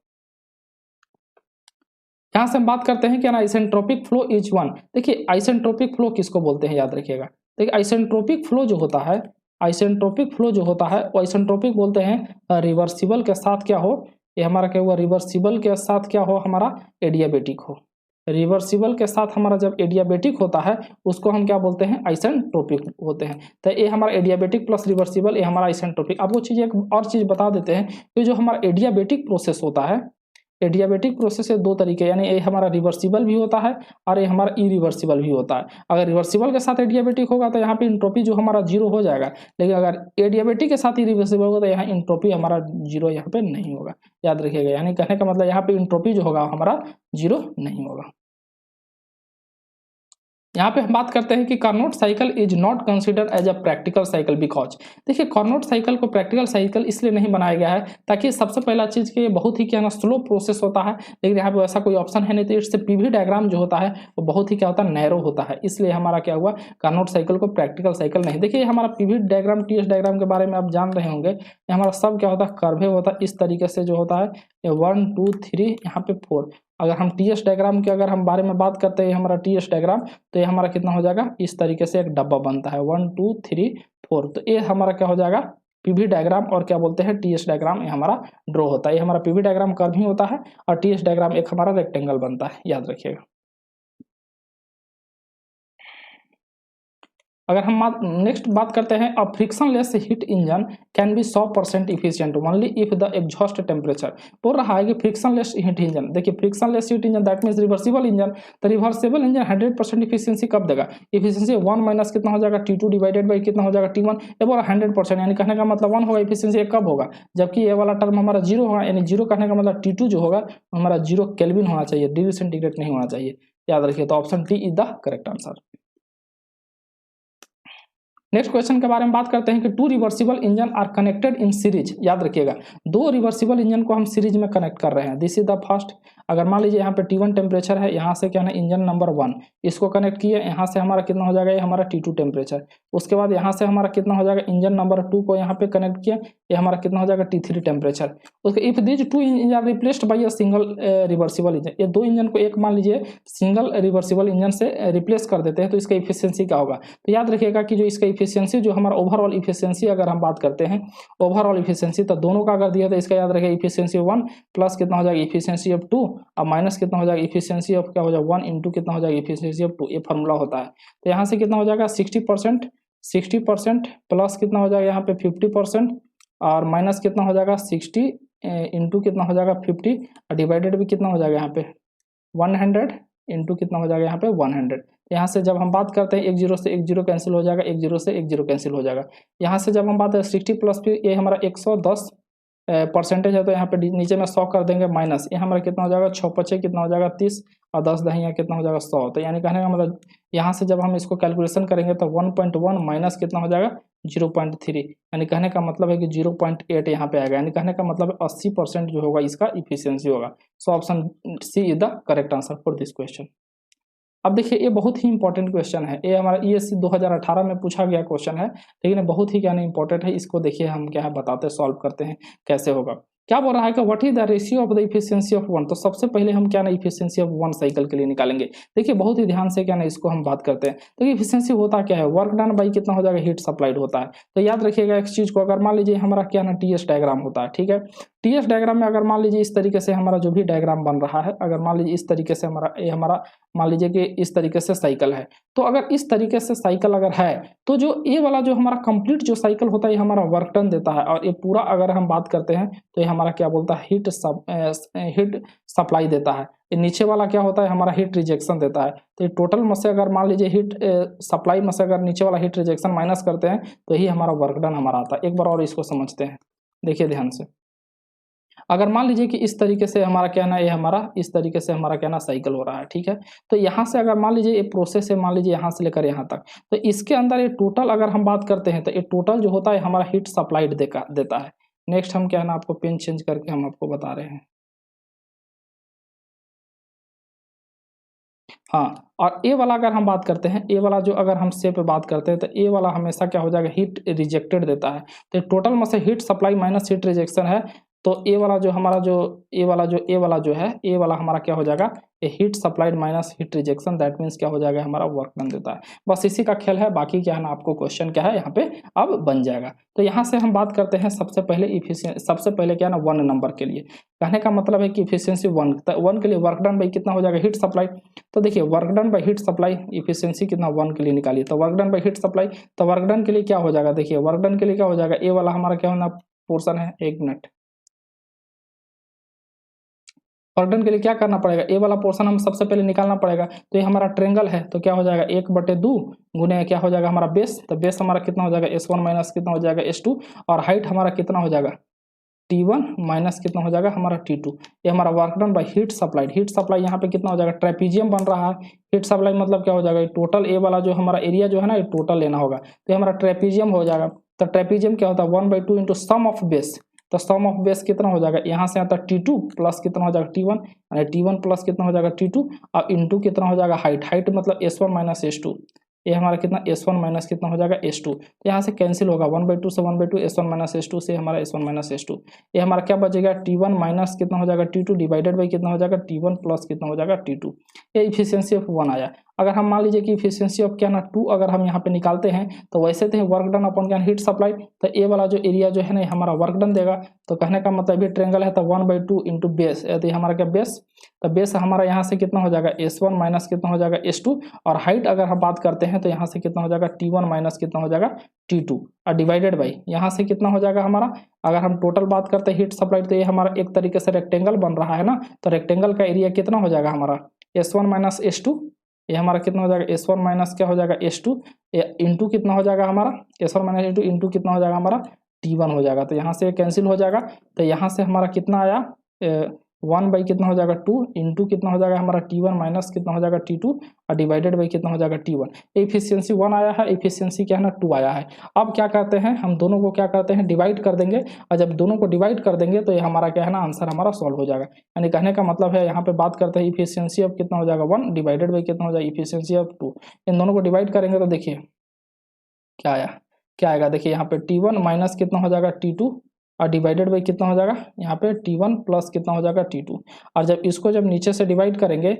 यहां से हम बात करते हैं कि ना आइसेंट्रोपिक फ्लो इज वन, देखिए आइसेंट्रोपिक फ्लो किसको बोलते हैं याद रखिएगा। देखिए आइसेंट्रोपिक फ्लो जो होता है, आइसेंट्रोपिक फ्लो जो होता है वो आइसेंट्रोपिक बोलते हैं रिवर्सिबल के साथ क्या हो, ये हमारा क्या हुआ, रिवर्सिबल के साथ क्या हो हमारा एडियाबेटिक हो, रिवर्सिबल के साथ हमारा जब एडियाबेटिक होता है उसको हम क्या बोलते हैं, आइसेंट्रोपिक होते हैं। तो ये हमारा एडियाबेटिक प्लस रिवर्सिबल, ये हमारा आइसेंट्रोपिक। आपको चीज़ एक और चीज़ बता देते हैं कि जो हमारा एडियाबेटिक प्रोसेस होता है, एडियाबेटिक प्रोसेस से दो तरीके, यानी ये हमारा रिवर्सिबल भी होता है और ये हमारा इरिवर्सिबल भी होता है। अगर रिवर्सिबल के साथ एडियाबेटिक होगा तो यहाँ पे इंट्रोपी जो हमारा जीरो हो जाएगा, लेकिन अगर एडियाबेटिक के साथ इरिवर्सिबल होगा तो यहाँ इंट्रोपी हमारा जीरो यहाँ पे नहीं होगा, याद रखिएगा। यानी कहने का मतलब यहाँ पे इंट्रोपी जो होगा हमारा जीरो नहीं होगा। यहाँ पे हम बात करते हैं कि Carnot cycle is not considered as a practical cycle because, देखिए कार्नोट साइकिल को प्रैक्टिकल साइकिल इसलिए नहीं बनाया गया है ताकि सबसे पहला चीज़ कि बहुत ही क्या ना स्लो प्रोसेस होता है, लेकिन यहाँ पे वैसा कोई ऑप्शन है नहीं, तो इससे PV डायग्राम जो होता है वो बहुत ही क्या होता है, नैरो होता है, इसलिए हमारा क्या हुआ कार्नोट साइकिल को प्रैक्टिकल साइकिल नहीं। देखिए हमारा PV डायग्राम TS डायग्राम के बारे में आप जान रहे होंगे, हमारा सब क्या होता है कर्वे होता है, इस तरीके से जो होता है 1 2 3 यहाँ पे 4। अगर हम TS डायग्राम के अगर हम बारे में बात करते हैं हमारा TS डायग्राम, तो ये हमारा कितना हो जाएगा, इस तरीके से एक डब्बा बनता है 1 2 3 4, तो ये हमारा क्या हो जाएगा PV डायग्राम और क्या बोलते हैं TS डायग्राम, ये हमारा ड्रॉ होता है। ये हमारा PV डायग्राम कर्व ही होता है और TS डायग्राम एक हमारा रेक्टेंगल बनता है, याद रखिएगा। अगर हम नेक्स्ट बात करते हैं a frictionless heat engine can be 100% efficient only if the exhaust temperature. बोल रहा है कि फ्रिक्शनलेस हीट इंजन, देखिए frictionless heat engine that means reversible engine, तो रिवर्सिबल इंजन 100% इफिशियंसी कब देगा, इफिशियंसी 1 माइनस कितना हो जाएगा T2 डिवाइडेड बाई कितना हो जाएगा T1, ये बोला 100%, यानी कहने का मतलब 1 होगा इफिशियंसी, कब होगा जबकि ये वाला टर्म हमारा जीरो होगा, यानी जीरो कहने का मतलब T2 जो होगा हमारा 0 केल्विन होना चाहिए, डिग्री सेंटीग्रेड नहीं होना चाहिए, याद रखिए। तो option D is the correct answer. Next question के बारे में बात करते हैं कि 2 reversible engine are connected in series, याद रखिएगा 2 रिवर्सिबल इंजन को हम सीरीज में कनेक्ट कर रहे हैं। दिस इज द फर्स्ट, अगर मान लीजिए यहाँ पे T1 टेम्परेचर है, यहाँ से क्या है इंजन नंबर 1 इसको कनेक्ट किए, यहाँ से हमारा कितना हो जाएगा, ये हमारा T2 टेम्परेचर, उसके बाद यहाँ से हमारा कितना हो जाएगा इंजन नंबर 2 को यहाँ पे कनेक्ट किया, ये हमारा कितना हो जाएगा T3 टेम्परेचर। उसके if this 2 engine are replaced by a single reversible engine, ये 2 इंजन को एक मान लीजिए सिंगल रिवर्सिबल इंजन से रिप्लेस कर देते हैं तो इसका इफिशियंसी क्या होगा। तो याद रखिएगा कि जो इसका इफिशियंसी जो हमारा ओवरऑल इफिशियंसी अगर हम बात करते हैं ओवरऑल इफिशियंसी, तो दोनों का अगर दिया तो इसका याद रखिएगा इफिशियंसी 1 प्लस कितना हो जाएगा इफिशियंसी ऑफ 2 और माइनस कितना हो जाएगा इफिशियंसी ऑफ क्या हो जाएगा 1 इंटू कितना हो जाएगा इफिशियंसी ऑफ 2, ये फॉर्मूला होता है। तो यहाँ से कितना हो जाएगा 60% प्लस कितना हो जाएगा यहाँ पे 50% और माइनस कितना हो जाएगा 60 इंटू कितना हो जाएगा 50 और डिवाइडेड भी कितना हो जाएगा यहाँ पे 100 इंटू कितना हो जाएगा यहाँ पे 100। यहाँ से जब हम बात करते हैं 1 0 से 1 0 कैंसिल हो जाएगा, 1 0 से 1 0 कैंसिल हो जाएगा। यहाँ से जब हम बात करें 60 प्लस फिर ये हमारा 110 परसेंटेज है तो यहाँ पे नीचे में 100 कर देंगे माइनस, ये हमारा कितना हो जाएगा 6 पचे कितना हो जाएगा 30 और 10 दहिया कितना हो जाएगा 100। तो यानी कहने का मतलब यहाँ से जब हम इसको कैलकुलेशन करेंगे तो 1.1 माइनस कितना हो जाएगा 0.3, यानी कहने का मतलब है कि 0.8 यहाँ पे आएगा, यानी कहने का मतलब 80% जो होगा इसका इफिशियंसी होगा। So option C is the correct answer for this question. अब देखिए ये बहुत ही इंपॉर्टेंट क्वेश्चन है, ये हमारा ESC 2018 में पूछा गया क्वेश्चन है, लेकिन बहुत ही क्या नहीं इंपॉर्टेंट है। इसको देखिए हम क्या है बताते सॉल्व करते हैं कैसे होगा। क्या बोल रहा है कि what is the ratio of the efficiency of one. तो सबसे पहले हम क्या ना इफिशियंसी ऑफ वन साइकिल के लिए निकालेंगे। देखिए बहुत ही ध्यान से क्या ना इसको हम बात करते हैं। तो इफिशियंसी होता क्या है, वर्क डन बाई कितना हो जाएगा हीट सप्लाइड होता है। तो याद रखिएगा इस चीज को, अगर मान लीजिए हमारा क्या ना TS डायग्राम होता है, ठीक है। TS डायग्राम में अगर मान लीजिए इस तरीके से हमारा जो भी डायग्राम बन रहा है, अगर मान लीजिए इस तरीके से हमारा मान लीजिए कि इस तरीके से साइकिल है, तो अगर इस तरीके से साइकिल अगर है तो जो ये वाला जो हमारा कंप्लीट जो साइकिल होता है ये हमारा वर्क डन देता है, और ये पूरा अगर हम बात करते हैं तो ये हमारा क्या बोलता है हीट सप्लाई देता है। ये नीचे वाला क्या होता है हमारा हीट रिजेक्शन देता है। तो ये टोटल में से अगर मान लीजिए हीट सप्लाई में से अगर नीचे वाला हीट रिजेक्शन माइनस करते हैं तो यही हमारा वर्क डन हमारा आता है। एक बार और इसको समझते हैं, देखिए ध्यान से। अगर मान लीजिए कि इस तरीके से हमारा क्या ना ये हमारा इस तरीके से हमारा क्या ना साइकिल हो रहा है, ठीक है। तो यहाँ से अगर मान लीजिए ये प्रोसेस है, मान लीजिए यहाँ से लेकर यहाँ तक, तो इसके अंदर ये टोटल अगर हम बात करते हैं तो ये टोटल जो होता है हमारा हीट सप्लाइड देता है। नेक्स्ट हम क्या ना आपको पेन चेंज करके हम आपको बता रहे हैं। हाँ, और ए वाला अगर हम बात करते हैं, ए वाला जो अगर हम से पे बात करते हैं तो ए वाला हमेशा क्या हो जाएगा हीट रिजेक्टेड देता है। तो टोटल में से heat supply minus heat rejection है, तो ए वाला जो हमारा जो ए वाला जो है ए वाला हमारा क्या हो जाएगा A heat supplied minus heat rejection, that means क्या हो जाएगा हमारा वर्क डन देता है। बस इसी का खेल है, बाकी क्या है ना आपको क्वेश्चन क्या है यहाँ पे अब बन जाएगा। तो यहाँ से हम बात करते हैं सबसे पहले क्या है ना 1 नंबर के लिए। कहने का मतलब है कि इफिशियंसी 1 के लिए वर्क डन बाई कितना हो जाएगा हीट सप्लाई। तो देखिए work done by heat supply efficiency कितना 1 के लिए निकालिए, तो work done by heat supply, तो वर्क डन के लिए क्या हो जाएगा, देखिए वर्क डन के लिए क्या हो जाएगा ए वाला हमारा क्या होना पोर्सन है, 1 मिनट। वर्क डन के लिए क्या करना पड़ेगा, ए वाला पोर्शन हम सबसे पहले निकालना पड़ेगा। तो ये हमारा ट्रेंगल है तो क्या हो जाएगा 1/2 गुने क्या हो जाएगा हमारा बेस, तो बेस हमारा कितना हो जाएगा S1 माइनस कितना हो जाएगा S2, और हाइट हमारा कितना हो जाएगा T1 माइनस कितना हो जाएगा हमारा T2। ये हमारा work done by heat supplied. Heat supply यहाँ पे कितना हो जाएगा ट्रेपीजियम बन रहा है। हीट सप्लाई मतलब क्या हो जाएगा टोटल ए वाला जो हमारा एरिया जो है ना ये टोटल लेना होगा, तो ये हमारा ट्रेपीजियम हो जाएगा। तो ट्रेपीजियम क्या होता है 1/2 इंटू सम ऑफ बेस, तो सम ऑफ बेस कितना हो जाएगा यहाँ से आता है T2 प्लस कितना हो जाएगा T1, यानी T1 प्लस कितना हो जाएगा T2 और इंटू कितना हो जाएगा हाइट मतलब S1 माइनस S2। ये हमारा कितना S1 माइनस कितना हो जाएगा S2, तो यहाँ से कैंसिल होगा 1/2 से 1/2 S1 माइनस S2 से हमारा S1 माइनस S2। ये हमारा क्या बचेगा T1 माइनस कितना हो जाएगा T2 डिवाइडेड बाई कितना हो जाएगा T1 प्लस कितना हो जाएगा T2। ये इफिशियंसी ऑफ 1 आया। अगर हम मान लीजिए कि इफिशियंसी ऑफ क्या ना 2 अगर हम यहाँ पे निकालते हैं तो वैसे तो वर्क डन अपॉन क्या हीट सप्लाई, तो ए वाला जो एरिया जो है ना हमारा वर्क डन देगा। तो कहने का मतलब ये ट्रेंगल है तो 1/2 इंटू बेस, तो हमारा क्या बेस, तो बेस हमारा यहाँ से कितना हो जाएगा S1 माइनस कितना हो जाएगा S2, और हाइट अगर हम बात करते हैं तो यहाँ से कितना हो जाएगा T1 माइनस कितना हो जाएगा T2 और डिवाइडेड बाई यहाँ से कितना हो जाएगा हमारा, अगर हम टोटल बात करते हैं हीट सप्लाई तो ये हमारा एक तरीके से रेक्टेंगल बन रहा है ना, तो रेक्टेंगल का एरिया कितना हो जाएगा हमारा S1 माइनस S2, ये हमारा कितना हो जाएगा S1 माइनस क्या हो जाएगा S2 इंटू कितना हो जाएगा हमारा S1 माइनस इंटू कितना हो जाएगा हमारा T1 हो जाएगा। तो यहाँ से कैंसिल हो जाएगा, तो यहाँ से हमारा कितना आया 1 बाई कितना हो जाएगा 2 इंटू कितना हो जाएगा हमारा T1 माइनस कितना हो जाएगा T2 और डिवाइडेड बाई कितना हो जाएगा T1। इफिशियंसी 1 आया है, इफिशियंसी क्या है ना 2 आया है। अब क्या करते हैं हम दोनों को क्या करते हैं डिवाइड कर देंगे, और जब दोनों को डिवाइड कर देंगे तो ये हमारा क्या है ना आंसर हमारा सॉल्व हो जाएगा। यानी कहने का मतलब है यहाँ पे बात करते हैं इफिशियंसी ऑफ कितना हो जाएगा 1 डिवाइडेड बाई कितना हो जाएगा इफिशियंसी ऑफ 2। इन दोनों को डिवाइड करेंगे तो देखिए क्या आया, क्या आएगा देखिए यहाँ पे T1 माइनस कितना हो जाएगा T2 और डिवाइडेड बाई कितना हो जाएगा यहाँ पे T1 प्लस कितना हो जाएगा T2। और जब इसको जब नीचे से डिवाइड करेंगे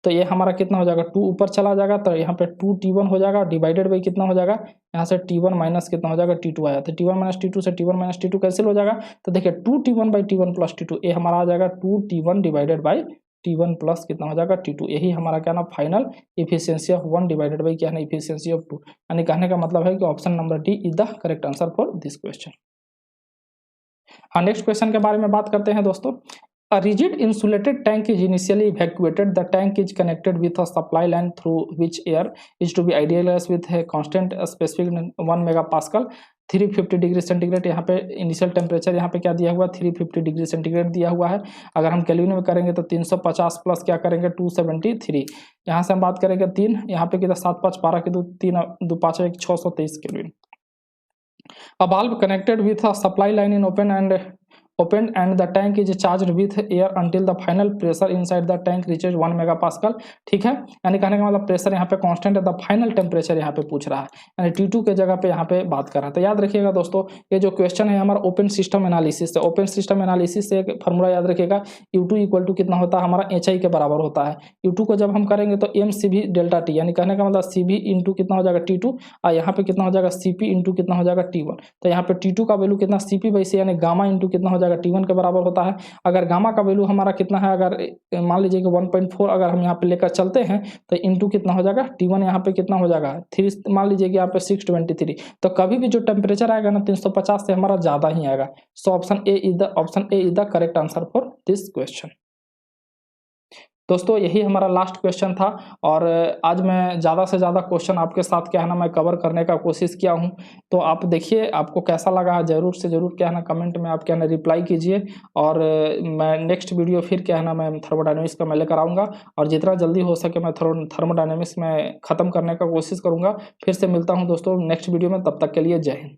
तो ये हमारा कितना हो जाएगा 2 ऊपर चला जाएगा, तो यहाँ पे 2T1 हो जाएगा डिवाइडेड बाई कितना हो जाएगा यहाँ से T1 माइनस कितना हो जाएगा T2 आया, तो T1 माइनस T2 से T1 माइनस T2 कैंसिल हो जाएगा। तो देखिए 2T1 by T1 plus T2 ये हमारा आ जाएगा 2T1 divided by T1 plus कितना हो जाएगा T2। यही हमारा क्या ना final efficiency of 1 divided by क्या है ना इफिशियंसी ऑफ 2। यानी कहने का मतलब है कि option number D is the correct answer for this question. हाँ, नेक्स्ट क्वेश्चन के बारे में बात करते हैं दोस्तों। A rigid insulated tank is initially evacuated. The tank is connected with a supply line through which air is to be idealized with a constant specific 1 megapascal. 350 degree centigrade यहाँ पे initial temperature यहाँ पे क्या दिया हुआ है 350 degree centigrade दिया हुआ है। अगर हम केल्विन में करेंगे तो 350 प्लस क्या करेंगे 273। यहाँ से हम बात करेंगे 3, यहाँ पे कितना 7 5 12 के 2 3 2 5 1 623 kelvin. A valve connected with a supply line in opened and the tank is charged with air until the final pressure inside the tank reaches 1 megapascal। ठीक है, यानी कहने का मतलब प्रेशर यहाँ पे कांस्टेंट है, द फाइनल टेम्परेचर यहाँ पे पूछ रहा है, यानी T2 के जगह पे यहाँ पे बात कर रहा है। तो याद रखिएगा दोस्तों, ये जो क्वेश्चन है हमारा ओपन सिस्टम एनालिसिस से, ओपन सिस्टम एनालिसिस से एक फार्मूला याद रखिएगा, U2 इक्वल टू कितना होता है हमारा HI के बराबर होता है। U2 को जब हम करेंगे तो MCV डेल्टा T, यानी कहने का मतलब CV इंटू कितना हो जाएगा T2, और यहाँ पे कितना हो जाएगा CP इंटू कितना हो जाएगा T1। तो यहाँ पे T2 का वैल्यू कितना CP वैसे यानी गामा इंटू कितना हो जाएगा T1 के बराबर होता है। अगर गामा का वैल्यू हमारा कितना है, अगर मान लीजिए कि 1.4 अगर हम यहाँ पे लेकर चलते हैं तो इंटू कितना हो जाएगा T1 यहाँ पे कितना हो जाएगा 3, मान लीजिए कि यहाँ पे 623। तो कभी भी जो टेम्परेचर आएगा ना 350 से हमारा ज़्यादा ही आएगा। So option A is the correct answer for this question. दोस्तों यही हमारा लास्ट क्वेश्चन था, और आज मैं ज़्यादा से ज़्यादा क्वेश्चन आपके साथ क्या है ना मैं कवर करने का कोशिश किया हूं। तो आप देखिए आपको कैसा लगा है, ज़रूर से ज़रूर क्या है ना कमेंट में आप क्या है ना रिप्लाई कीजिए, और मैं नेक्स्ट वीडियो फिर क्या है ना मैं थर्मोडायनेमिक्स का मैं लेकर आऊँगा, और जितना जल्दी हो सके मैं थर्मोडायनेमिक्स में ख़त्म करने का कोशिश करूँगा। फिर से मिलता हूँ दोस्तों नेक्स्ट वीडियो में, तब तक के लिए जय हिंद।